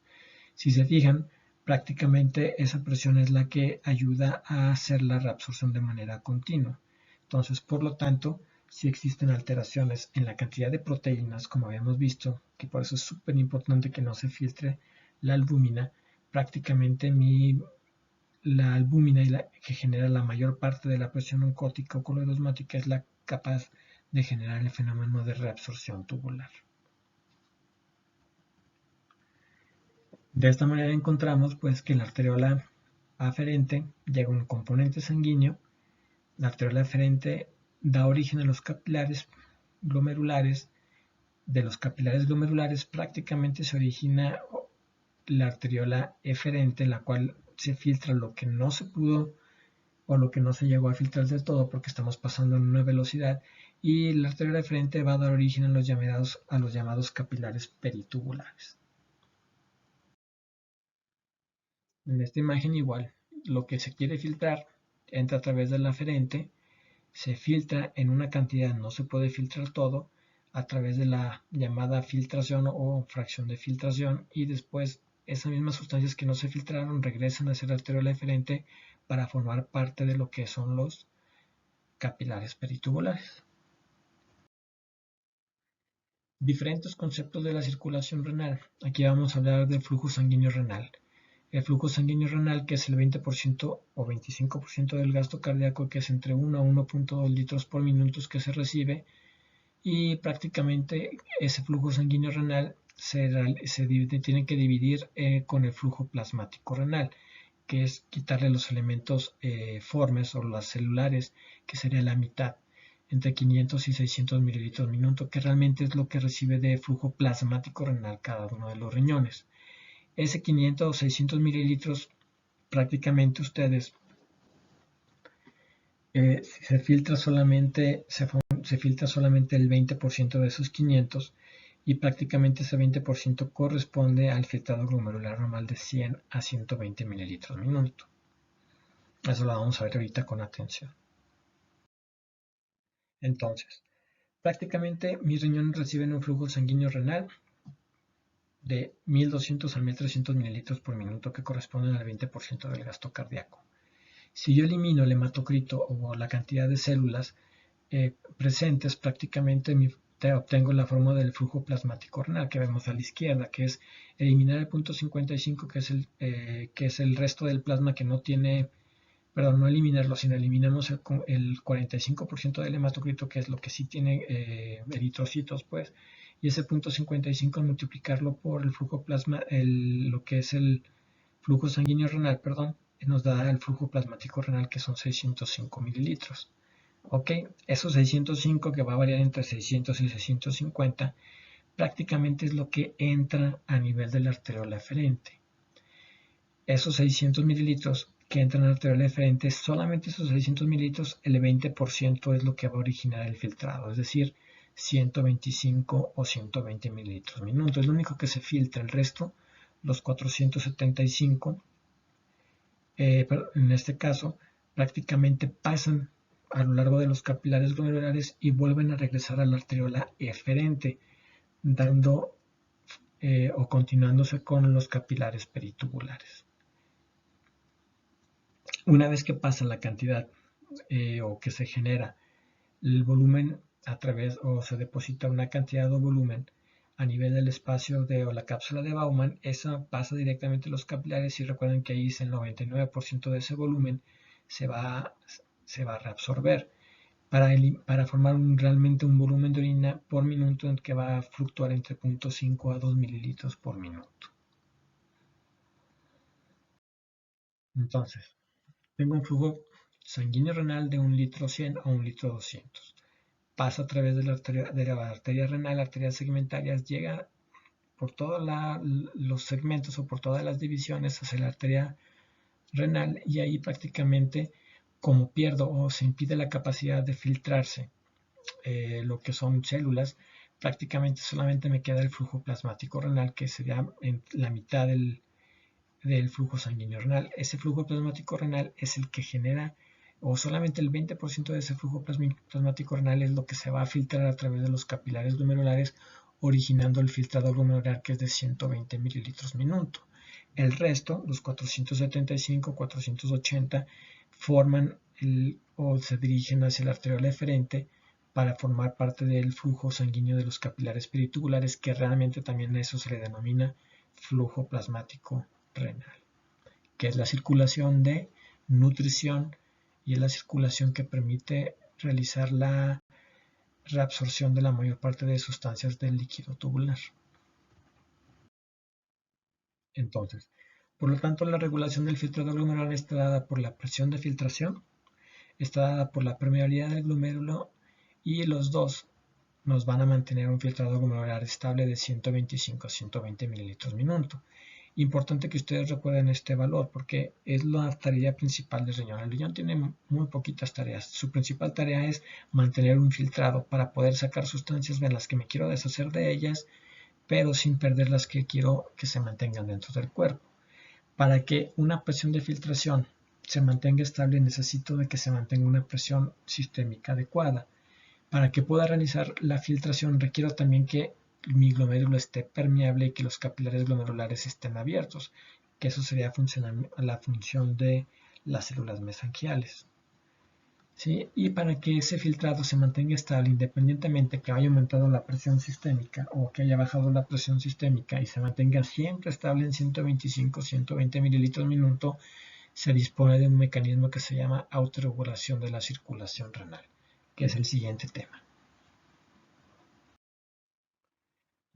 Si se fijan, prácticamente esa presión es la que ayuda a hacer la reabsorción de manera continua. Entonces, por lo tanto, si existen alteraciones en la cantidad de proteínas, como habíamos visto, que por eso es súper importante que no se filtre la albúmina, prácticamente la albúmina que genera la mayor parte de la presión oncótica o colodosmática es la capaz de generar el fenómeno de reabsorción tubular. De esta manera encontramos pues que la arteriola aferente llega un componente sanguíneo, la arteriola aferente da origen a los capilares glomerulares, de los capilares glomerulares prácticamente se origina la arteriola eferente, en la cual se filtra lo que no se pudo o lo que no se llegó a filtrar del todo porque estamos pasando en una velocidad, y la arteriola eferente va a dar origen a los llamados capilares peritubulares. En esta imagen igual, lo que se quiere filtrar entra a través de la aferente, se filtra en una cantidad, no se puede filtrar todo, a través de la llamada filtración o fracción de filtración, y después esas mismas sustancias que no se filtraron regresan a ser arteriola eferente para formar parte de lo que son los capilares peritubulares. Diferentes conceptos de la circulación renal. Aquí vamos a hablar del flujo sanguíneo renal. El flujo sanguíneo renal, que es el 20% o 25% del gasto cardíaco, que es entre 1 a 1.2 litros por minuto que se recibe, y prácticamente ese flujo sanguíneo renal tiene que dividir con el flujo plasmático renal, que es quitarle los elementos formes o las celulares, que sería la mitad, entre 500 y 600 mililitros minuto, que realmente es lo que recibe de flujo plasmático renal cada uno de los riñones. Ese 500 o 600 mililitros, prácticamente ustedes se filtra solamente el 20% de esos 500, y prácticamente ese 20% corresponde al filtrado glomerular normal de 100 a 120 mililitros minuto. Eso lo vamos a ver ahorita con atención. Entonces, prácticamente mis riñones reciben un flujo sanguíneo renal de 1200 a 1300 mililitros por minuto, que corresponden al 20% del gasto cardíaco. Si yo elimino el hematocrito o la cantidad de células presentes, prácticamente obtengo la forma del flujo plasmático renal que vemos a la izquierda, que es eliminar el punto 55, que es el resto del plasma que no tiene, perdón, no eliminarlo, sino eliminamos el 45% del hematocrito, que es lo que sí tiene eritrocitos, pues, y ese punto 55 al multiplicarlo por el flujo lo que es el flujo sanguíneo renal, perdón, nos da el flujo plasmático renal, que son 605 mililitros. Ok, esos 605 que va a variar entre 600 y 650 prácticamente es lo que entra a nivel de la arteriola eferente. Esos 600 mililitros que entran a la arteriola eferente, solamente esos 600 mililitros, el 20% es lo que va a originar el filtrado, es decir, 125 o 120 mililitros minuto. Es lo único que se filtra, el resto, los 475, en este caso, prácticamente pasan a lo largo de los capilares glomerulares y vuelven a regresar a la arteriola eferente, dando o continuándose con los capilares peritubulares. Una vez que pasa la cantidad o que se genera el volumen a través o se deposita una cantidad de volumen a nivel del espacio o la cápsula de Baumann, esa pasa directamente a los capilares y recuerden que ahí el 99% de ese volumen se va a reabsorber para formar realmente un volumen de orina por minuto en que va a fluctuar entre 0.5 a 2 mililitros por minuto. Entonces, tengo un flujo sanguíneo renal de 1 litro 100 a 1 litro 200. Pasa a través de la arteria renal, arterias segmentarias, llega por todos los segmentos o por todas las divisiones hacia la arteria renal y ahí prácticamente, como pierdo o se impide la capacidad de filtrarse lo que son células, prácticamente solamente me queda el flujo plasmático renal, que sería en la mitad del flujo sanguíneo renal. Ese flujo plasmático renal es el que genera, o solamente el 20% de ese flujo plasmático renal es lo que se va a filtrar a través de los capilares glomerulares, originando el filtrado glomerular que es de 120 mililitros minuto. El resto, los 475, 480, forman o se dirigen hacia la arteriola eferente para formar parte del flujo sanguíneo de los capilares peritubulares, que realmente también a eso se le denomina flujo plasmático renal, que es la circulación de nutrición y es la circulación que permite realizar la reabsorción de la mayor parte de sustancias del líquido tubular. Entonces, por lo tanto, la regulación del filtrado glomerular está dada por la presión de filtración, está dada por la permeabilidad del glomérulo y los dos nos van a mantener un filtrado glomerular estable de 125 a 120 mililitros minuto. Importante que ustedes recuerden este valor porque es la tarea principal del riñón. El riñón tiene muy poquitas tareas. Su principal tarea es mantener un filtrado para poder sacar sustancias de las que me quiero deshacer de ellas, pero sin perder las que quiero que se mantengan dentro del cuerpo. Para que una presión de filtración se mantenga estable, necesito de que se mantenga una presión sistémica adecuada. Para que pueda realizar la filtración, requiero también que mi glomérulo esté permeable y que los capilares glomerulares estén abiertos, que eso sería la función de las células mesangiales. ¿Sí? Y para que ese filtrado se mantenga estable, independientemente que haya aumentado la presión sistémica o que haya bajado la presión sistémica y se mantenga siempre estable en 125-120 mililitros minuto, se dispone de un mecanismo que se llama autorregulación de la circulación renal, que es el siguiente tema.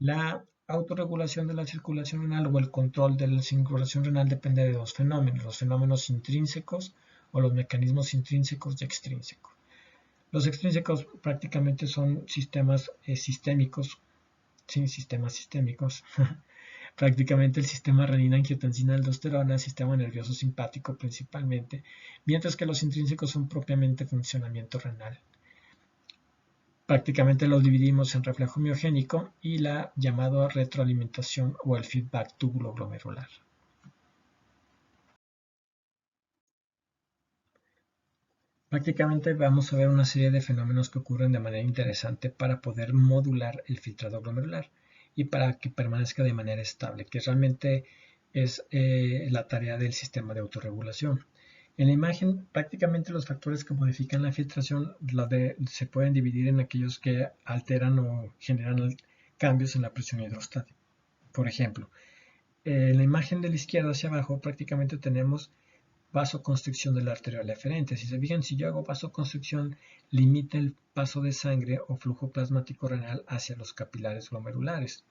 La autorregulación de la circulación renal o el control de la circulación renal depende de dos fenómenos, los fenómenos intrínsecos o los mecanismos intrínsecos y extrínsecos. Los extrínsecos prácticamente son sistemas sistémicos, sí, sistemas sistémicos, prácticamente el sistema renina-angiotensina-aldosterona, sistema nervioso simpático principalmente, mientras que los intrínsecos son propiamente funcionamiento renal. Prácticamente los dividimos en reflejo miogénico y la llamada retroalimentación o el feedback túbulo-glomerular. Prácticamente vamos a ver una serie de fenómenos que ocurren de manera interesante para poder modular el filtrado glomerular y para que permanezca de manera estable, que realmente es la tarea del sistema de autorregulación. En la imagen, prácticamente los factores que modifican la filtración se pueden dividir en aquellos que alteran o generan cambios en la presión hidrostática. Por ejemplo, en la imagen de la izquierda hacia abajo prácticamente tenemos vasoconstricción de la arteriola eferente. Si se fijan, si yo hago vasoconstricción, limita el paso de sangre o flujo plasmático renal hacia los capilares glomerulares.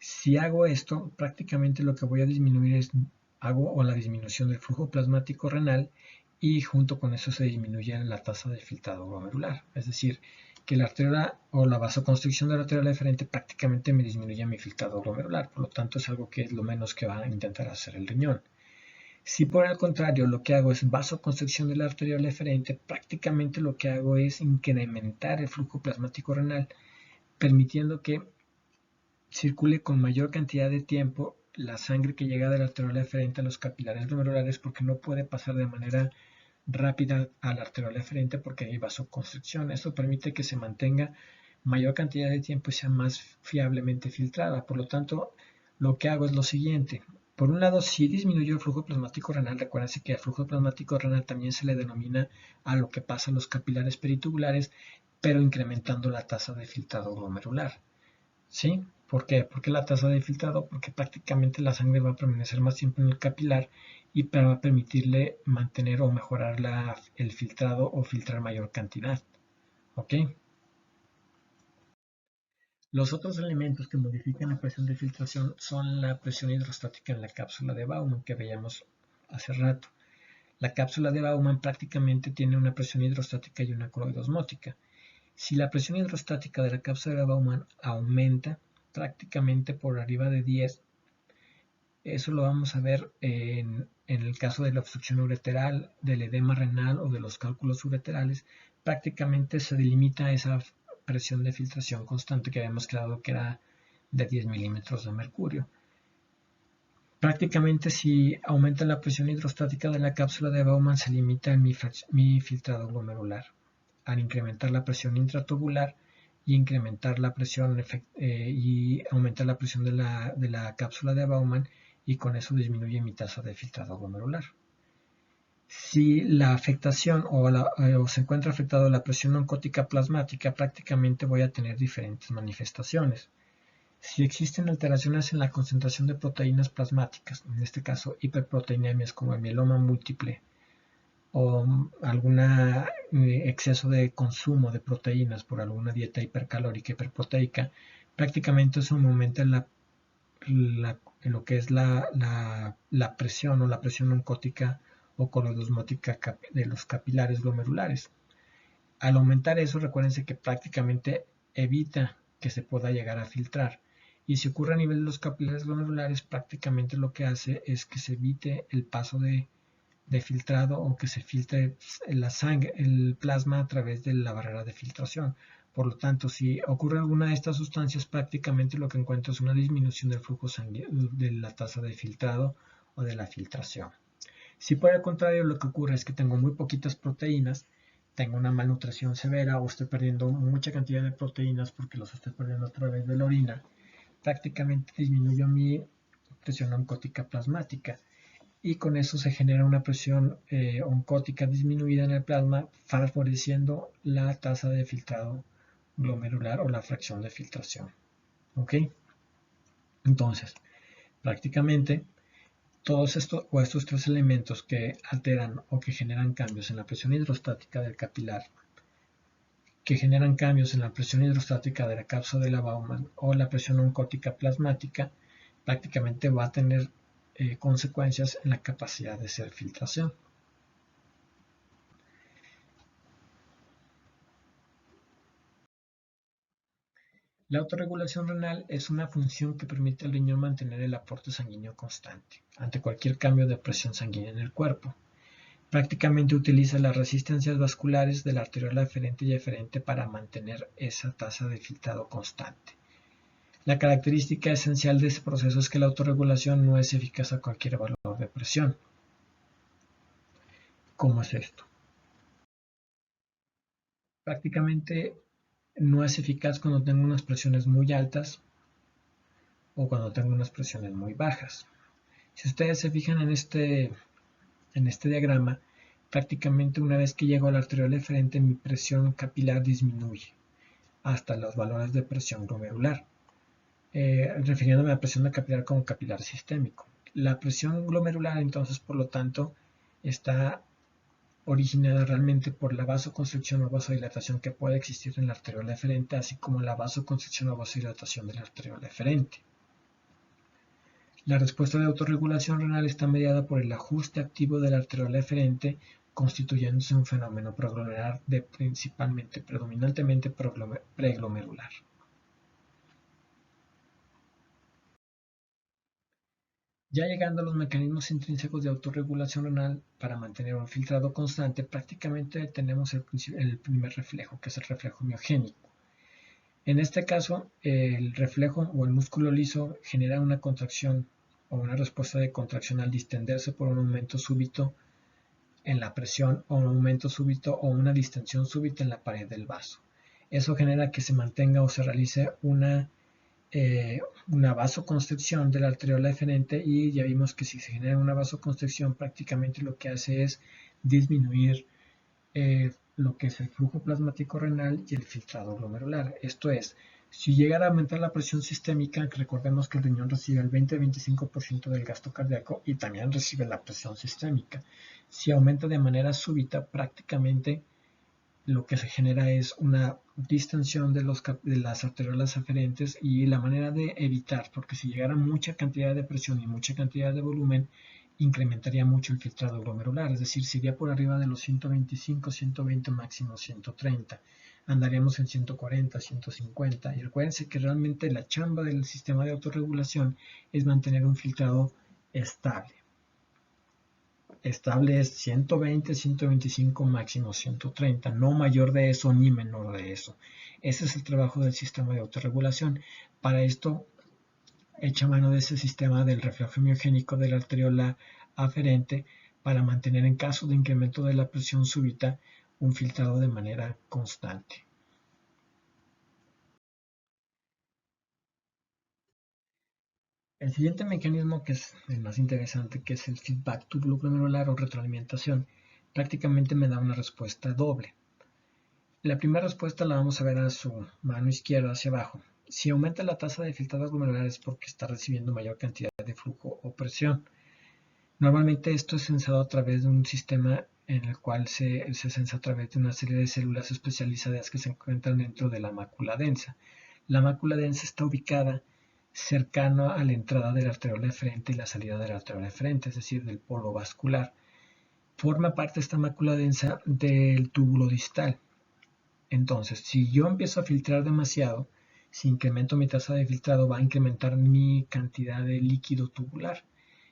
Si hago esto, prácticamente lo que voy a disminuir es la disminución del flujo plasmático renal y junto con eso se disminuye la tasa de filtrado glomerular. Es decir, que la arteria o la vasoconstricción de la arteria deferente prácticamente me disminuye mi filtrado glomerular, por lo tanto es algo que es lo menos que va a intentar hacer el riñón. Si por el contrario lo que hago es vasoconstricción de la arteria deferente, prácticamente lo que hago es incrementar el flujo plasmático renal, permitiendo que circule con mayor cantidad de tiempo la sangre que llega de la arteria deferente a los capilares glomerulares, porque no puede pasar de manera rápida a la arteria deferente porque hay vasoconstricción. Esto permite que se mantenga mayor cantidad de tiempo y sea más fiablemente filtrada. Por lo tanto, lo que hago es lo siguiente. Por un lado, si disminuyo el flujo plasmático renal, recuérdense que al flujo plasmático renal también se le denomina a lo que pasa en los capilares peritubulares, pero incrementando la tasa de filtrado glomerular. ¿Sí? ¿Por qué? Porque la tasa de filtrado, porque prácticamente la sangre va a permanecer más tiempo en el capilar y va a permitirle mantener o mejorar el filtrado o filtrar mayor cantidad. ¿Ok? Los otros elementos que modifican la presión de filtración son la presión hidrostática en la cápsula de Bowman que veíamos hace rato. La cápsula de Bowman prácticamente tiene una presión hidrostática y una coloidosmótica. Si la presión hidrostática de la cápsula de Bowman aumenta prácticamente por arriba de 10, eso lo vamos a ver en el caso de la obstrucción ureteral, del edema renal o de los cálculos ureterales. Prácticamente se delimita esa presión de filtración constante que habíamos creado, que era de 10 milímetros de mercurio. Prácticamente si aumenta la presión hidrostática de la cápsula de Bowman, se limita mi filtrado glomerular. Al incrementar la presión intratubular y incrementar la presión y aumentar la presión de la cápsula de Bowman, y con eso disminuye mi tasa de filtrado glomerular. Si la afectación o se encuentra afectada la presión oncótica plasmática, prácticamente voy a tener diferentes manifestaciones. Si existen alteraciones en la concentración de proteínas plasmáticas, en este caso hiperproteinemias como el mieloma múltiple, o algún exceso de consumo de proteínas por alguna dieta hipercalórica, hiperproteica, prácticamente eso aumenta lo que es la presión o la presión oncótica o coloidosmótica de los capilares glomerulares. Al aumentar eso, recuérdense que prácticamente evita que se pueda llegar a filtrar. Y si ocurre a nivel de los capilares glomerulares, prácticamente lo que hace es que se evite el paso de filtrado o que se filtre la sangre, el plasma a través de la barrera de filtración. Por lo tanto, si ocurre alguna de estas sustancias, prácticamente lo que encuentro es una disminución del flujo sanguíneo, de la tasa de filtrado o de la filtración. Si por el contrario lo que ocurre es que tengo muy poquitas proteínas, tengo una malnutrición severa o estoy perdiendo mucha cantidad de proteínas porque los estoy perdiendo a través de la orina, prácticamente disminuyo mi presión oncótica plasmática y con eso se genera una presión oncótica disminuida en el plasma, favoreciendo la tasa de filtrado glomerular o la fracción de filtración. ¿Ok? Entonces, prácticamente todos estos tres elementos que alteran o que generan cambios en la presión hidrostática del capilar, que generan cambios en la presión hidrostática de la cápsula de la Bowman o la presión oncótica plasmática, prácticamente va a tener consecuencias en la capacidad de hacer filtración. La autorregulación renal es una función que permite al riñón mantener el aporte sanguíneo constante ante cualquier cambio de presión sanguínea en el cuerpo. Prácticamente utiliza las resistencias vasculares de la arteriola deferente y eferente para mantener esa tasa de filtrado constante. La característica esencial de este proceso es que la autorregulación no es eficaz a cualquier valor de presión. ¿Cómo es esto? Prácticamente no es eficaz cuando tengo unas presiones muy altas o cuando tengo unas presiones muy bajas. Si ustedes se fijan en este diagrama, prácticamente una vez que llego a la arteriola deferente, mi presión capilar disminuye hasta los valores de presión glomerular, refiriéndome a la presión capilar como capilar sistémico. La presión glomerular, entonces, por lo tanto, está originada realmente por la vasoconstricción o vasodilatación que puede existir en la arteriola deferente, así como la vasoconstricción o vasodilatación de la arteriola deferente. La respuesta de autorregulación renal está mediada por el ajuste activo de la arteriola deferente constituyéndose un fenómeno preglomerular predominantemente preglomerular. Ya llegando a los mecanismos intrínsecos de autorregulación renal para mantener un filtrado constante, prácticamente tenemos el primer reflejo, que es el reflejo miogénico. En este caso, el reflejo o el músculo liso genera una contracción o una respuesta de contracción al distenderse por un aumento súbito en la presión o un aumento súbito o una distensión súbita en la pared del vaso. Eso genera que se mantenga o se realice una vasoconstricción de la arteriola eferente, y ya vimos que si se genera una vasoconstricción prácticamente lo que hace es disminuir lo que es el flujo plasmático renal y el filtrado glomerular. Esto es, si llegara a aumentar la presión sistémica, recordemos que el riñón recibe el 20-25% del gasto cardíaco y también recibe la presión sistémica. Si aumenta de manera súbita, prácticamente lo que se genera es una distensión de las arteriolas aferentes, y la manera de evitar, porque si llegara mucha cantidad de presión y mucha cantidad de volumen, incrementaría mucho el filtrado glomerular, es decir, si iría por arriba de los 125, 120, máximo 130, andaríamos en 140, 150, y recuérdense que realmente la chamba del sistema de autorregulación es mantener un filtrado estable. Estable es 120, 125, máximo 130, no mayor de eso ni menor de eso. Ese es el trabajo del sistema de autorregulación. Para esto, echa mano de ese sistema del reflejo miogénico de la arteriola aferente para mantener, en caso de incremento de la presión súbita, un filtrado de manera constante. El siguiente mecanismo, que es el más interesante, que es el feedback tubuloglomerular o retroalimentación, prácticamente me da una respuesta doble. La primera respuesta la vamos a ver a su mano izquierda hacia abajo. Si aumenta la tasa de filtrado glomerular es porque está recibiendo mayor cantidad de flujo o presión. Normalmente esto es sensado a través de un sistema en el cual se sensa a través de una serie de células especializadas que se encuentran dentro de la mácula densa. La mácula densa está ubicada cercano a la entrada de la arteriola eferente y la salida de la arteriola eferente, es decir, del polo vascular. Forma parte esta mácula densa del túbulo distal. Entonces, si yo empiezo a filtrar demasiado, si incremento mi tasa de filtrado, va a incrementar mi cantidad de líquido tubular.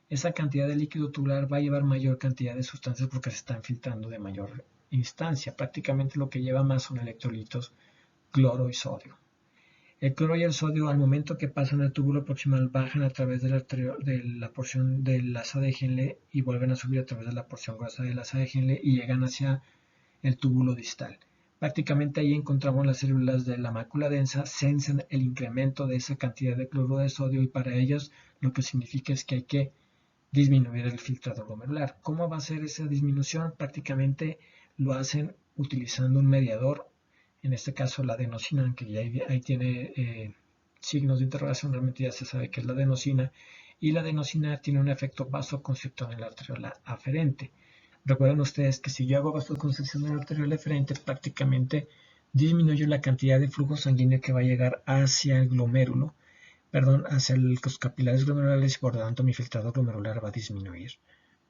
Esa cantidad de líquido tubular va a llevar mayor cantidad de sustancias porque se están filtrando de mayor instancia. Prácticamente lo que lleva más son electrolitos, cloro y sodio. El cloro y el sodio, al momento que pasan al túbulo proximal, bajan a través de la porción del asa de Henle y vuelven a subir a través de la porción gruesa del asa de Henle y llegan hacia el túbulo distal. Prácticamente ahí encontramos las células de la mácula densa, sensan el incremento de esa cantidad de cloruro de sodio, y para ellos lo que significa es que hay que disminuir el filtrado glomerular. ¿Cómo va a ser esa disminución? Prácticamente lo hacen utilizando un mediador, en este caso la adenosina, aunque ya ahí tiene signos de interrogación, realmente ya se sabe que es la adenosina, y la adenosina tiene un efecto vasoconstrictor en la arteriola aferente. Recuerden ustedes que si yo hago vasoconstricción en la arteriola eferente, prácticamente disminuyo la cantidad de flujo sanguíneo que va a llegar hacia el glomérulo, hacia los capilares glomerulares, y por lo tanto mi filtrado glomerular va a disminuir.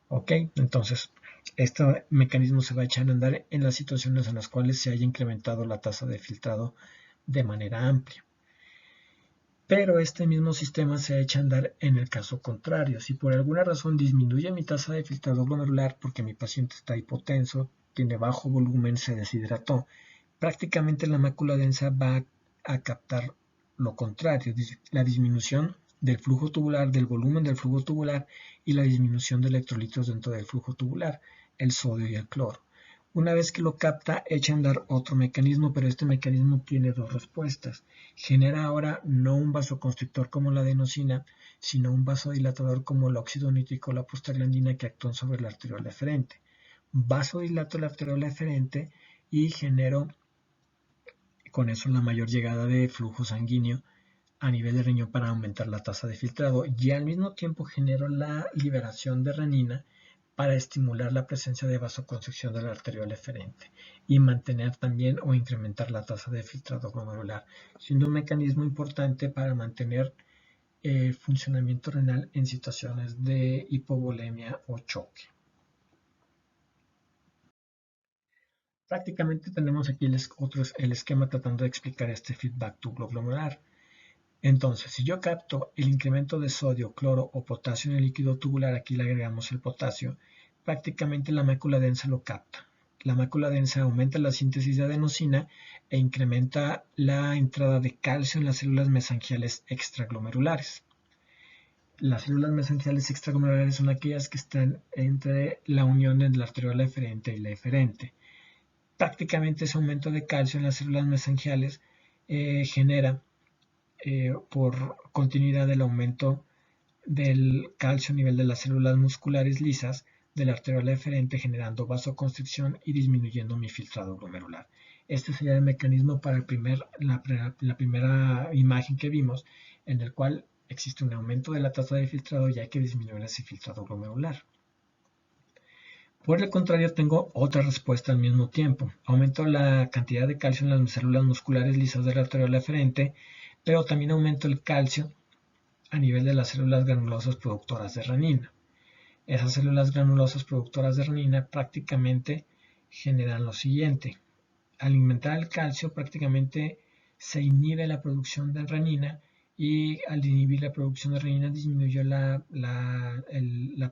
¿Ok? Entonces, este mecanismo se va a echar a andar en las situaciones en las cuales se haya incrementado la tasa de filtrado de manera amplia. Pero este mismo sistema se echa a andar en el caso contrario. Si por alguna razón disminuye mi tasa de filtrado glomerular porque mi paciente está hipotenso, tiene bajo volumen, se deshidrató, prácticamente la mácula densa va a captar lo contrario, la disminución del flujo tubular, del volumen del flujo tubular, y la disminución de electrolitos dentro del flujo tubular, el sodio y el cloro. Una vez que lo capta, echa a andar otro mecanismo, pero este mecanismo tiene dos respuestas. Genera ahora no un vasoconstrictor como la adenosina, sino un vasodilatador como el óxido nítrico o la prostaglandina, que actúan sobre la arteriola eferente. Vasodilato la arteriola eferente y genero con eso la mayor llegada de flujo sanguíneo a nivel de riñón para aumentar la tasa de filtrado, y al mismo tiempo genero la liberación de renina para estimular la presencia de vasoconstricción de la arteriola eferente y mantener también o incrementar la tasa de filtrado glomerular, siendo un mecanismo importante para mantener el funcionamiento renal en situaciones de hipovolemia o choque. Prácticamente tenemos aquí el esquema tratando de explicar este feedback tubo glomerular. Entonces, si yo capto el incremento de sodio, cloro o potasio en el líquido tubular, aquí le agregamos el potasio, prácticamente la mácula densa lo capta. La mácula densa aumenta la síntesis de adenosina e incrementa la entrada de calcio en las células mesangiales extraglomerulares. Las células mesangiales extraglomerulares son aquellas que están entre la unión de la arteriola eferente y la eferente. Prácticamente ese aumento de calcio en las células mesangiales genera por continuidad del aumento del calcio a nivel de las células musculares lisas de la arteriola eferente, generando vasoconstricción y disminuyendo mi filtrado glomerular. Este sería el mecanismo para la primera imagen que vimos, en el cual existe un aumento de la tasa de filtrado ya que disminuye ese filtrado glomerular. Por el contrario, tengo otra respuesta al mismo tiempo. Aumento la cantidad de calcio en las células musculares lisas de la arteriola eferente, pero también aumento el calcio a nivel de las células granulosas productoras de renina. Esas células granulosas productoras de renina prácticamente generan lo siguiente. Al aumentar el calcio prácticamente se inhibe la producción de renina y al inhibir la producción de renina disminuyó la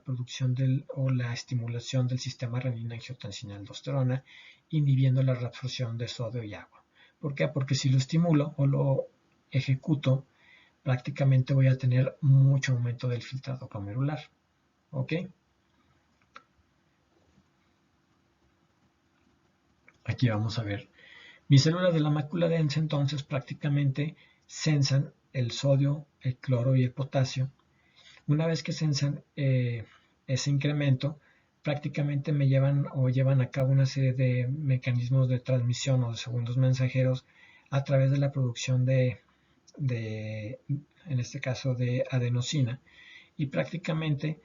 producción o la estimulación del sistema renina-angiotensina-aldosterona, inhibiendo la reabsorción de sodio y agua. ¿Por qué? Porque si lo estimulo o lo ejecuto, prácticamente voy a tener mucho aumento del filtrado glomerular. ¿Ok? Aquí vamos a ver. Mis células de la mácula densa entonces prácticamente sensan el sodio, el cloro y el potasio. Una vez que sensan ese incremento, prácticamente me llevan a cabo una serie de mecanismos de transmisión o de segundos mensajeros a través de la producción en este caso, de adenosina, y prácticamente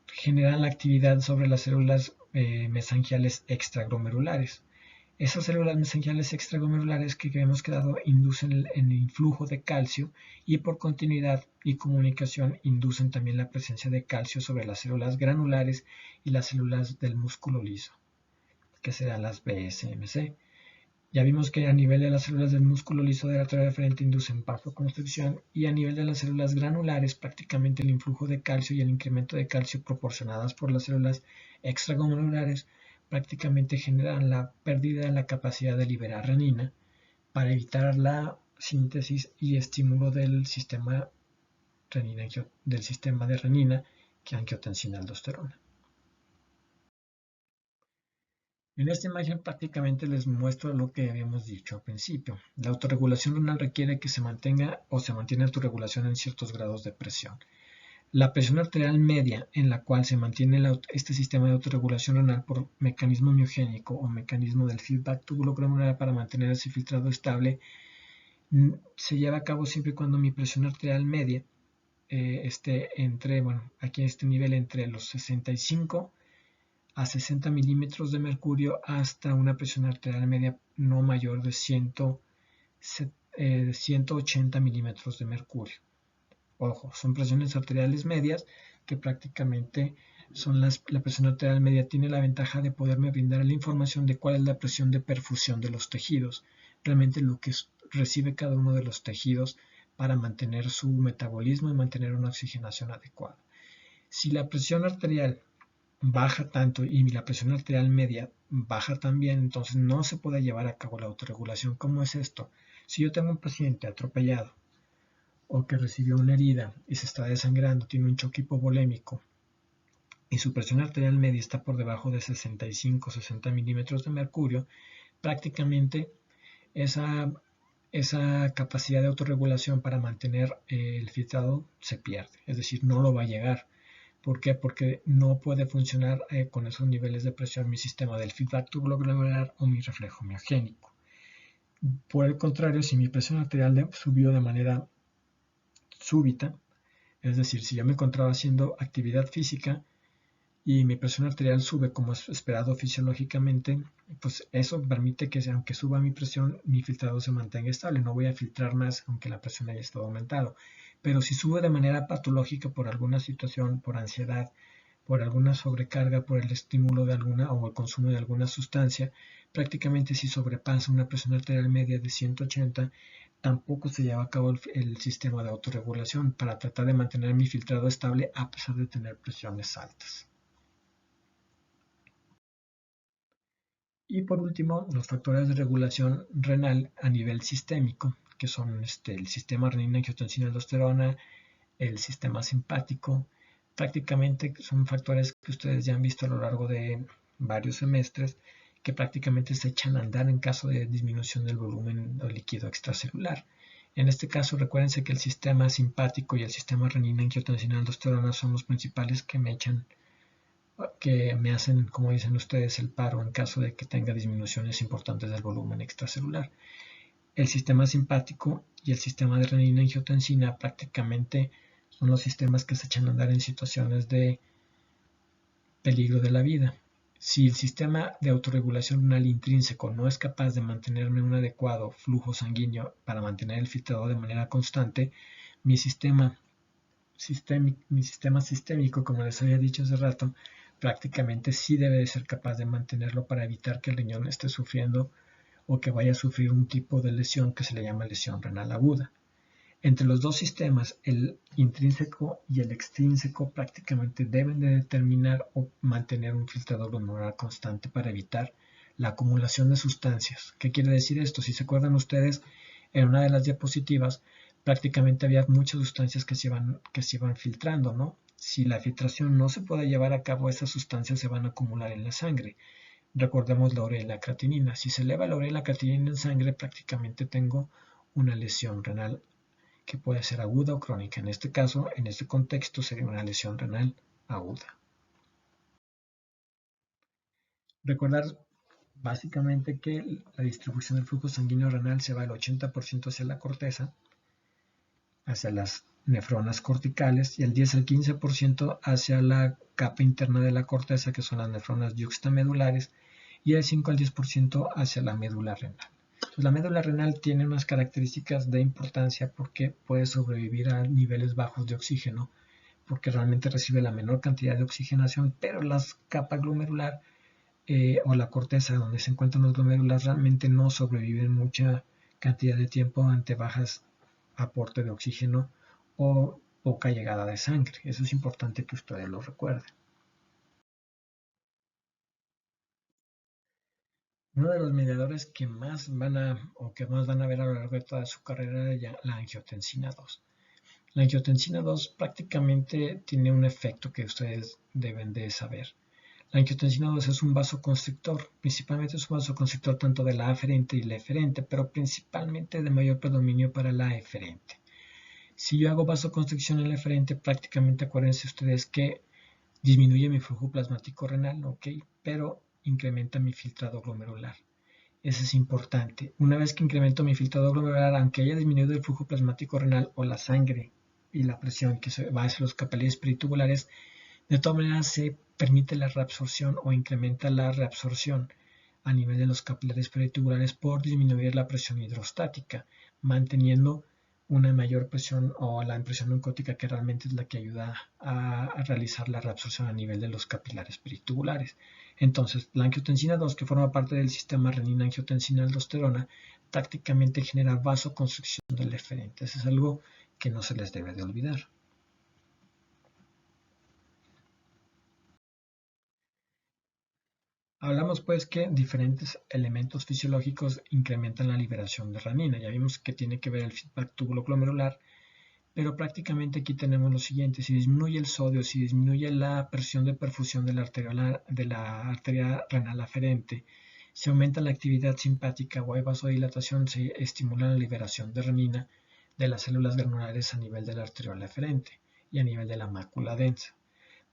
generan la actividad sobre las células mesangiales extraglomerulares. Esas células mesangiales extraglomerulares que hemos quedado inducen el influjo de calcio y por continuidad y comunicación inducen también la presencia de calcio sobre las células granulares y las células del músculo liso, que serán las BSMC. Ya vimos que a nivel de las células del músculo liso de la arteria eferente inducen vasoconstricción y a nivel de las células granulares prácticamente el influjo de calcio y el incremento de calcio proporcionadas por las células extraglomerulares prácticamente generan la pérdida de la capacidad de liberar renina para evitar la síntesis y estímulo del sistema de renina que angiotensina-aldosterona. En esta imagen prácticamente les muestro lo que habíamos dicho al principio. La autorregulación renal requiere que se mantenga o se mantiene autorregulación en ciertos grados de presión. La presión arterial media en la cual se mantiene este sistema de autorregulación renal por mecanismo miogénico o mecanismo del feedback tubulo-glomerular para mantener ese filtrado estable se lleva a cabo siempre y cuando mi presión arterial media esté aquí en este nivel entre los 65 a 60 milímetros de mercurio hasta una presión arterial media no mayor de 180 milímetros de mercurio. Ojo, son presiones arteriales medias que prácticamente la presión arterial media tiene la ventaja de poderme brindar la información de cuál es la presión de perfusión de los tejidos, realmente lo que recibe cada uno de los tejidos para mantener su metabolismo y mantener una oxigenación adecuada. Si la presión arterial baja tanto y la presión arterial media baja también, entonces no se puede llevar a cabo la autorregulación. ¿Cómo es esto? Si yo tengo un paciente atropellado o que recibió una herida y se está desangrando, tiene un choque hipovolémico y su presión arterial media está por debajo de 65-60 milímetros de mercurio, prácticamente esa capacidad de autorregulación para mantener el filtrado se pierde, es decir, no lo va a llegar. ¿Por qué? Porque no puede funcionar con esos niveles de presión mi sistema del feedback tubulo-glomerular o mi reflejo miogénico. Por el contrario, si mi presión arterial subió de manera súbita, es decir, si yo me encontraba haciendo actividad física y mi presión arterial sube como es esperado fisiológicamente, pues eso permite que aunque suba mi presión, mi filtrado se mantenga estable. No voy a filtrar más aunque la presión haya estado aumentado. Pero si sube de manera patológica por alguna situación, por ansiedad, por alguna sobrecarga, por el estímulo de alguna o el consumo de alguna sustancia, prácticamente si sobrepasa una presión arterial media de 180, tampoco se lleva a cabo el sistema de autorregulación para tratar de mantener mi filtrado estable a pesar de tener presiones altas. Y por último, los factores de regulación renal a nivel sistémico, que son el sistema renina-angiotensina-aldosterona, el sistema simpático. Prácticamente son factores que ustedes ya han visto a lo largo de varios semestres que prácticamente se echan a andar en caso de disminución del volumen o líquido extracelular. En este caso, recuérdense que el sistema simpático y el sistema renina-angiotensina-aldosterona son los principales que me hacen, como dicen ustedes, el paro en caso de que tenga disminuciones importantes del volumen extracelular. El sistema simpático y el sistema de renina-angiotensina prácticamente son los sistemas que se echan a andar en situaciones de peligro de la vida. Si el sistema de autorregulación renal intrínseco no es capaz de mantenerme un adecuado flujo sanguíneo para mantener el filtrado de manera constante, mi sistema sistémico, como les había dicho hace rato, prácticamente sí debe de ser capaz de mantenerlo para evitar que el riñón esté sufriendo o que vaya a sufrir un tipo de lesión que se le llama lesión renal aguda. Entre los dos sistemas, el intrínseco y el extrínseco prácticamente deben de determinar o mantener un filtrado glomerular constante para evitar la acumulación de sustancias. ¿Qué quiere decir esto? Si se acuerdan ustedes, en una de las diapositivas prácticamente había muchas sustancias que se iban filtrando, ¿no? Si la filtración no se puede llevar a cabo, esas sustancias se van a acumular en la sangre. Recordemos la urea y la creatinina. Si se eleva la urea y la creatinina en sangre, prácticamente tengo una lesión renal que puede ser aguda o crónica. En este caso, en este contexto, sería una lesión renal aguda. Recordar básicamente que la distribución del flujo sanguíneo renal se va el 80% hacia la corteza, hacia las nefronas corticales, y el 10 al 15% hacia la capa interna de la corteza, que son las nefronas yuxtamedulares, y el 5 al 10% hacia la médula renal. Entonces, la médula renal tiene unas características de importancia porque puede sobrevivir a niveles bajos de oxígeno, porque realmente recibe la menor cantidad de oxigenación, pero la capa glomerular o la corteza donde se encuentran los glomérulos realmente no sobreviven mucha cantidad de tiempo ante bajas aporte de oxígeno o poca llegada de sangre. Eso es importante que ustedes lo recuerden. Uno de los mediadores que más van a ver a lo largo de toda su carrera es la angiotensina 2. La angiotensina 2 prácticamente tiene un efecto que ustedes deben de saber. La angiotensina 2 es un vasoconstrictor, principalmente es un vasoconstrictor tanto de la aferente y la eferente, pero principalmente de mayor predominio para la eferente. Si yo hago vasoconstricción en la eferente, prácticamente acuérdense ustedes que disminuye mi flujo plasmático renal, ¿ok? Pero incrementa mi filtrado glomerular. Eso es importante. Una vez que incremento mi filtrado glomerular, aunque haya disminuido el flujo plasmático renal o la sangre y la presión que se va hacia los capilares peritubulares, de todas maneras se permite la reabsorción o incrementa la reabsorción a nivel de los capilares peritubulares por disminuir la presión hidrostática, manteniendo una mayor presión o la presión oncótica, que realmente es la que ayuda a realizar la reabsorción a nivel de los capilares peritubulares. Entonces, la angiotensina 2, que forma parte del sistema renina-angiotensina-aldosterona, prácticamente genera vasoconstricción del eferente. Eso es algo que no se les debe de olvidar. Hablamos pues que diferentes elementos fisiológicos incrementan la liberación de renina. Ya vimos que tiene que ver el feedback tubulo-glomerular, pero prácticamente aquí tenemos lo siguiente: si disminuye el sodio, si disminuye la presión de perfusión de la arteria renal aferente, si aumenta la actividad simpática o hay vasodilatación, se estimula la liberación de renina de las células granulares a nivel de la arteriola aferente y a nivel de la mácula densa.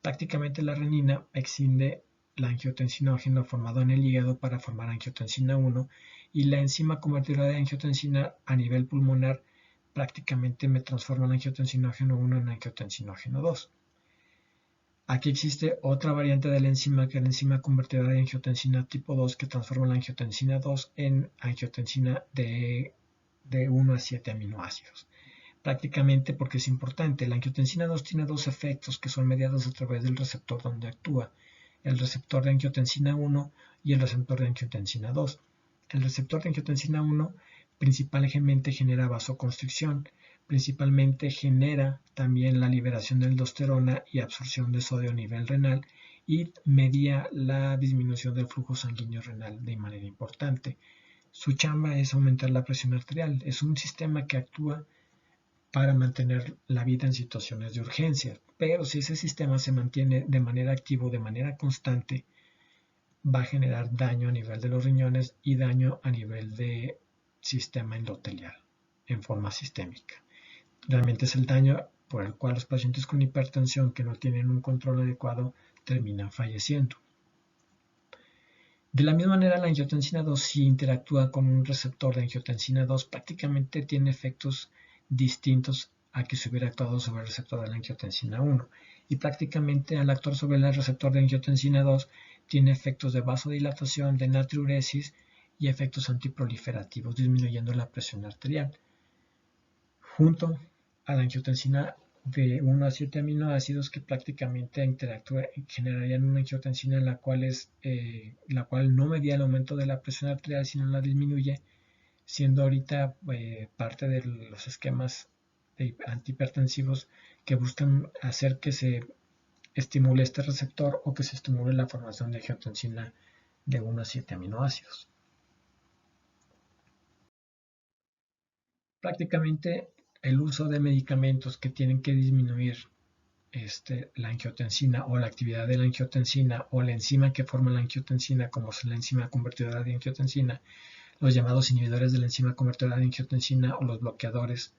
Prácticamente la renina extiende la angiotensinógeno formado en el hígado para formar angiotensina 1, y la enzima convertidora de angiotensina a nivel pulmonar prácticamente me transforma el angiotensinógeno 1 en angiotensinógeno 2. Aquí existe otra variante de la enzima, que es la enzima convertidora de angiotensina tipo 2, que transforma la angiotensina 2 en angiotensina de 1 a 7 aminoácidos. prácticamente porque es importante. La angiotensina 2 tiene dos efectos que son mediados a través del receptor donde actúa, el receptor de angiotensina 1 y el receptor de angiotensina 2. El receptor de angiotensina 1 principalmente genera vasoconstricción, principalmente genera también la liberación de aldosterona y absorción de sodio a nivel renal y media la disminución del flujo sanguíneo renal de manera importante. Su chamba es aumentar la presión arterial. Es un sistema que actúa para mantener la vida en situaciones de urgencia, pero si ese sistema se mantiene de manera activa, de manera constante, va a generar daño a nivel de los riñones y daño a nivel de sistema endotelial en forma sistémica. Realmente es el daño por el cual los pacientes con hipertensión que no tienen un control adecuado terminan falleciendo. De la misma manera, la angiotensina 2, si interactúa con un receptor de angiotensina 2, prácticamente tiene efectos distintos a que se hubiera actuado sobre el receptor de la angiotensina 1. Y prácticamente al actuar sobre el receptor de angiotensina 2, tiene efectos de vasodilatación, de natriuresis y efectos antiproliferativos, disminuyendo la presión arterial. Junto a la angiotensina de 1 a 7 aminoácidos que prácticamente generarían una angiotensina la cual no medía el aumento de la presión arterial, sino la disminuye, siendo ahorita parte de los esquemas antihipertensivos que buscan hacer que se estimule este receptor o que se estimule la formación de angiotensina de 1 a 7 aminoácidos. Prácticamente el uso de medicamentos que tienen que disminuir la angiotensina o la actividad de la angiotensina o la enzima que forma la angiotensina, como es la enzima convertidora de angiotensina, los llamados inhibidores de la enzima convertidora de angiotensina o los bloqueadores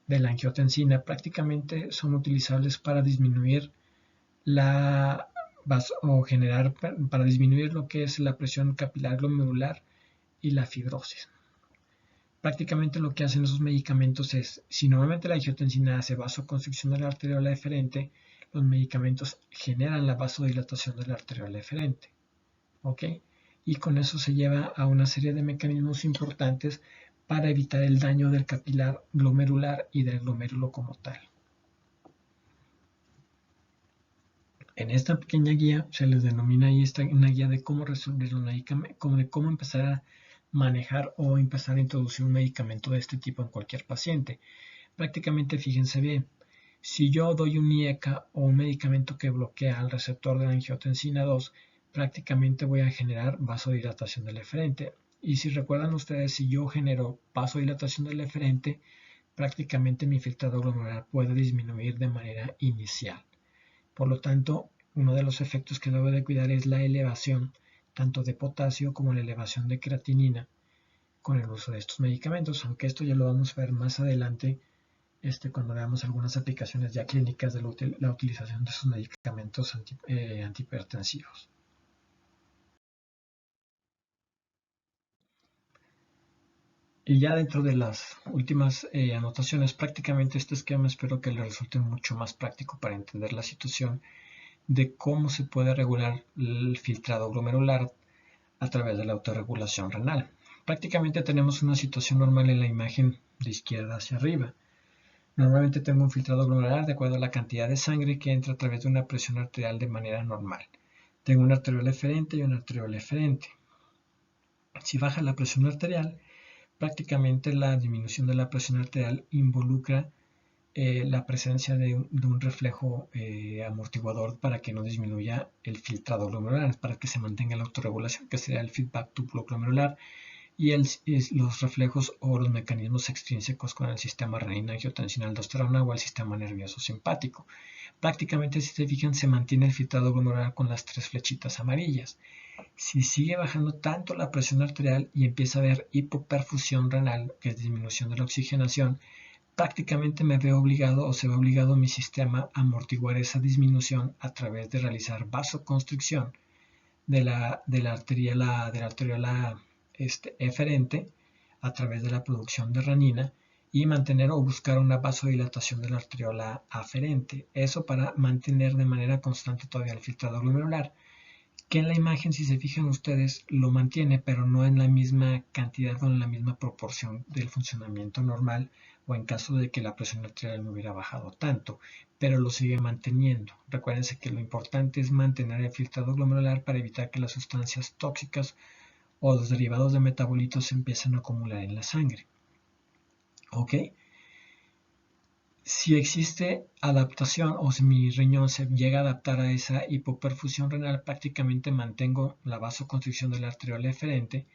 de la angiotensina, prácticamente son utilizables para disminuir para disminuir lo que es la presión capilar glomerular y la fibrosis. Prácticamente lo que hacen esos medicamentos es, si normalmente la angiotensina hace vasoconstricción de la arteriola eferente, los medicamentos generan la vasodilatación de la arteriola eferente. ¿Ok? Y con eso se lleva a una serie de mecanismos importantes para evitar el daño del capilar glomerular y del glomérulo como tal. En esta pequeña guía se les denomina ahí una guía de cómo resolver los medicamentos, de cómo empezar a manejar o empezar a introducir un medicamento de este tipo en cualquier paciente. Prácticamente fíjense bien, si yo doy un IECA o un medicamento que bloquea el receptor de la angiotensina 2, prácticamente voy a generar vasodilatación del eferente. Y si recuerdan ustedes, si yo genero vasodilatación del eferente, prácticamente mi filtrado glomerular puede disminuir de manera inicial. Por lo tanto, uno de los efectos que debo de cuidar es la elevación tanto de potasio como la elevación de creatinina con el uso de estos medicamentos, aunque esto ya lo vamos a ver más adelante cuando veamos algunas aplicaciones ya clínicas de la utilización de estos medicamentos antihipertensivos. Y ya dentro de las últimas anotaciones, prácticamente este esquema espero que les resulte mucho más práctico para entender la situación de cómo se puede regular el filtrado glomerular a través de la autorregulación renal. Prácticamente tenemos una situación normal en la imagen de izquierda hacia arriba. Normalmente tengo un filtrado glomerular de acuerdo a la cantidad de sangre que entra a través de una presión arterial de manera normal. Tengo una arteriola eferente y una arteriola eferente. Si baja la presión arterial, prácticamente la disminución de la presión arterial involucra la presencia de un reflejo amortiguador para que no disminuya el filtrado glomerular, para que se mantenga la autorregulación, que sería el feedback tublo glomerular, y los reflejos o los mecanismos extrínsecos con el sistema renina-angiotensina-aldosterona o el sistema nervioso simpático. Prácticamente, si se fijan, se mantiene el filtrado glomerular con las tres flechitas amarillas. Si sigue bajando tanto la presión arterial y empieza a haber hipoperfusión renal, que es disminución de la oxigenación, prácticamente me veo obligado o se ve obligado mi sistema a amortiguar esa disminución a través de realizar vasoconstricción de la arteriola eferente a través de la producción de renina y mantener o buscar una vasodilatación de la arteriola aferente. Eso para mantener de manera constante todavía el filtrado glomerular. que en la imagen, si se fijan ustedes, lo mantiene, pero no en la misma cantidad o en la misma proporción del funcionamiento normal, o en caso de que la presión arterial no hubiera bajado tanto, pero lo sigue manteniendo. Recuérdense que lo importante es mantener el filtrado glomerular para evitar que las sustancias tóxicas o los derivados de metabolitos se empiecen a acumular en la sangre. ¿Ok? Si existe adaptación o si mi riñón se llega a adaptar a esa hipoperfusión renal, prácticamente mantengo la vasoconstricción de la arteriola eferente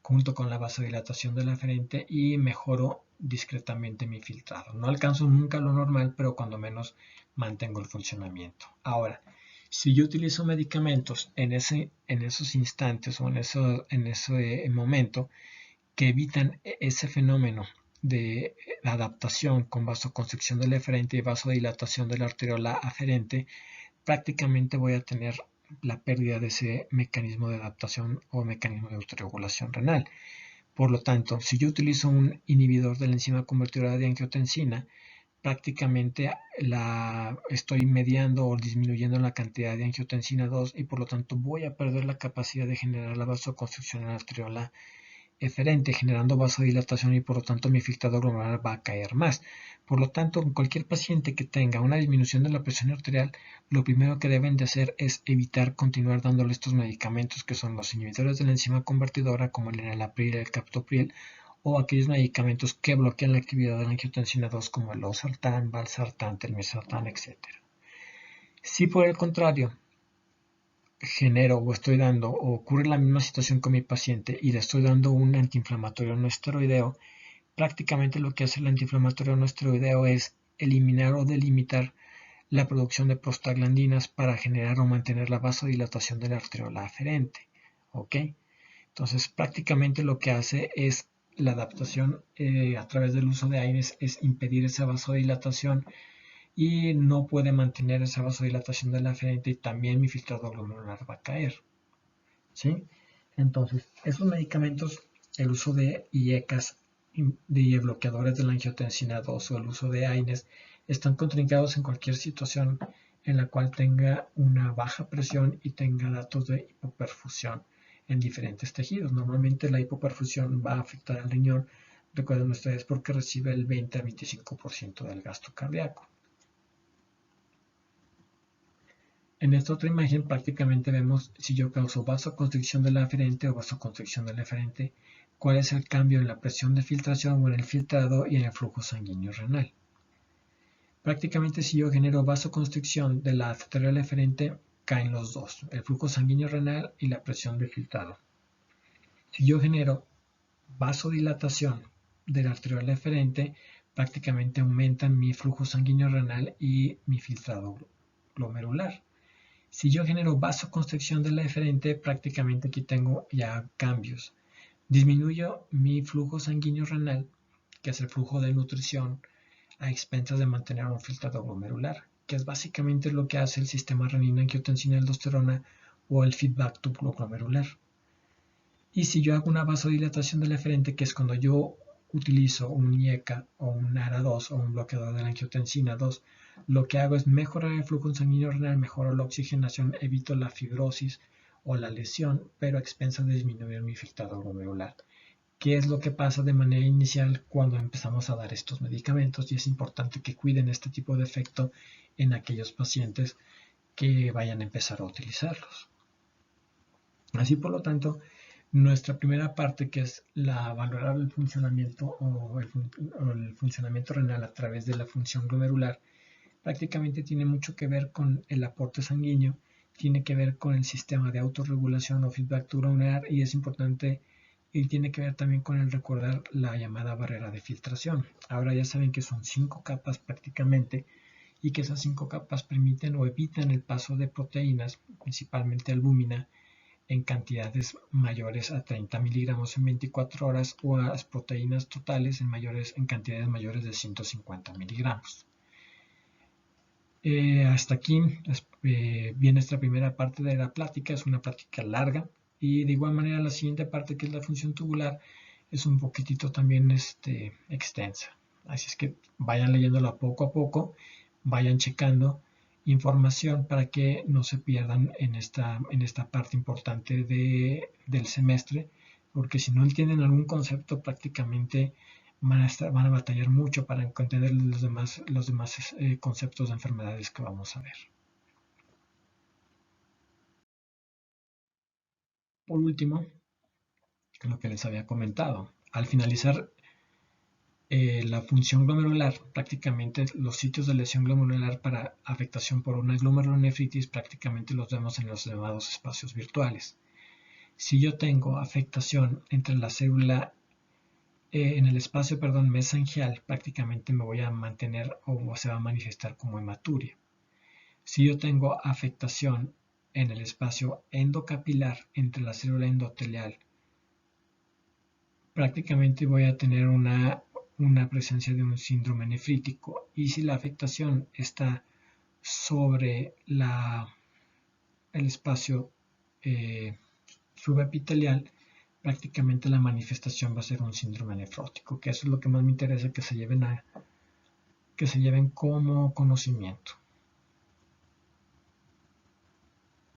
junto con la vasodilatación de la eferente y mejoro discretamente mi filtrado. No alcanzo nunca lo normal, pero cuando menos mantengo el funcionamiento. Ahora, si yo utilizo medicamentos en esos instantes o en ese momento que evitan ese fenómeno de adaptación con vasoconstricción de la eferente y vasodilatación de la arteriola aferente, prácticamente voy a tener la pérdida de ese mecanismo de adaptación o mecanismo de autorregulación renal. Por lo tanto, si yo utilizo un inhibidor de la enzima convertidora de angiotensina, prácticamente estoy mediando o disminuyendo la cantidad de angiotensina 2 y por lo tanto voy a perder la capacidad de generar la vasoconstricción en la arteriola eferente, generando vasodilatación y por lo tanto mi filtrado glomerular va a caer más. Por lo tanto, en cualquier paciente que tenga una disminución de la presión arterial, lo primero que deben de hacer es evitar continuar dándole estos medicamentos que son los inhibidores de la enzima convertidora como el enalapril, el captopril o aquellos medicamentos que bloquean la actividad de la angiotensina 2 como el losartán, valsartán, telmisartán, etc. Si por el contrario genero o estoy dando o ocurre la misma situación con mi paciente y le estoy dando un antiinflamatorio no esteroideo, prácticamente lo que hace el antiinflamatorio no esteroideo es eliminar o delimitar la producción de prostaglandinas para generar o mantener la vasodilatación de la arteriola aferente. ¿Ok? Entonces prácticamente lo que hace es la adaptación a través del uso de AINES es impedir esa vasodilatación y no puede mantener esa vasodilatación de la eferente y también mi filtrado glomerular va a caer. ¿Sí? Entonces, esos medicamentos, el uso de IECAS, de bloqueadores de la angiotensina 2 o el uso de AINES, están contraindicados en cualquier situación en la cual tenga una baja presión y tenga datos de hipoperfusión en diferentes tejidos. Normalmente la hipoperfusión va a afectar al riñón, recuerden ustedes, porque recibe el 20 a 25% del gasto cardíaco. En esta otra imagen prácticamente vemos si yo causo vasoconstricción de la aferente o vasoconstricción del eferente, cuál es el cambio en la presión de filtración o en el filtrado y en el flujo sanguíneo renal. Prácticamente si yo genero vasoconstricción de la arteriola eferente, caen los dos, el flujo sanguíneo renal y la presión de filtrado. Si yo genero vasodilatación de la arteriola eferente, prácticamente aumentan mi flujo sanguíneo renal y mi filtrado glomerular. Si yo genero vasoconstricción de la eferente, prácticamente aquí tengo ya cambios. Disminuyo mi flujo sanguíneo renal, que es el flujo de nutrición, a expensas de mantener un filtrado glomerular, que es básicamente lo que hace el sistema renina-angiotensina-aldosterona o el feedback tubero glomerular. Y si yo hago una vasodilatación de la eferente, que es cuando yo utilizo un IECA o un ARA2 o un bloqueador de la angiotensina 2, lo que hago es mejorar el flujo sanguíneo renal, mejoro la oxigenación, evito la fibrosis o la lesión, pero a expensas de disminuir mi filtrado glomerular. ¿Qué es lo que pasa de manera inicial cuando empezamos a dar estos medicamentos? Y es importante que cuiden este tipo de efecto en aquellos pacientes que vayan a empezar a utilizarlos. Así por lo tanto, nuestra primera parte, que es la valorar el funcionamiento o el funcionamiento renal a través de la función glomerular, prácticamente tiene mucho que ver con el aporte sanguíneo, tiene que ver con el sistema de autorregulación o feedback glomerular y es importante y tiene que ver también con el recordar la llamada barrera de filtración. Ahora ya saben que son 5 capas prácticamente y que esas 5 capas permiten o evitan el paso de proteínas, principalmente albúmina, en cantidades mayores a 30 miligramos en 24 horas o a las proteínas totales en cantidades mayores de 150 miligramos. Hasta aquí viene esta primera parte de la plática, es una plática larga y de igual manera la siguiente parte, que es la función tubular, es un poquitito también extensa. Así es que vayan leyéndola poco a poco, vayan checando información para que no se pierdan en esta parte importante del semestre, porque si no entienden algún concepto prácticamente van a batallar mucho para entender los demás conceptos de enfermedades que vamos a ver. Por último, lo que les había comentado, al finalizar la función glomerular, prácticamente los sitios de lesión glomerular para afectación por una glomerulonefritis prácticamente los vemos en los llamados espacios virtuales. Si yo tengo afectación entre la célula en el espacio mesangial, prácticamente me voy a mantener o se va a manifestar como hematuria. Si yo tengo afectación en el espacio endocapilar entre la célula endotelial, prácticamente voy a tener una presencia de un síndrome nefrítico. Y si la afectación está sobre el espacio subepitelial, prácticamente la manifestación va a ser un síndrome nefrótico, que eso es lo que más me interesa que se lleven como conocimiento.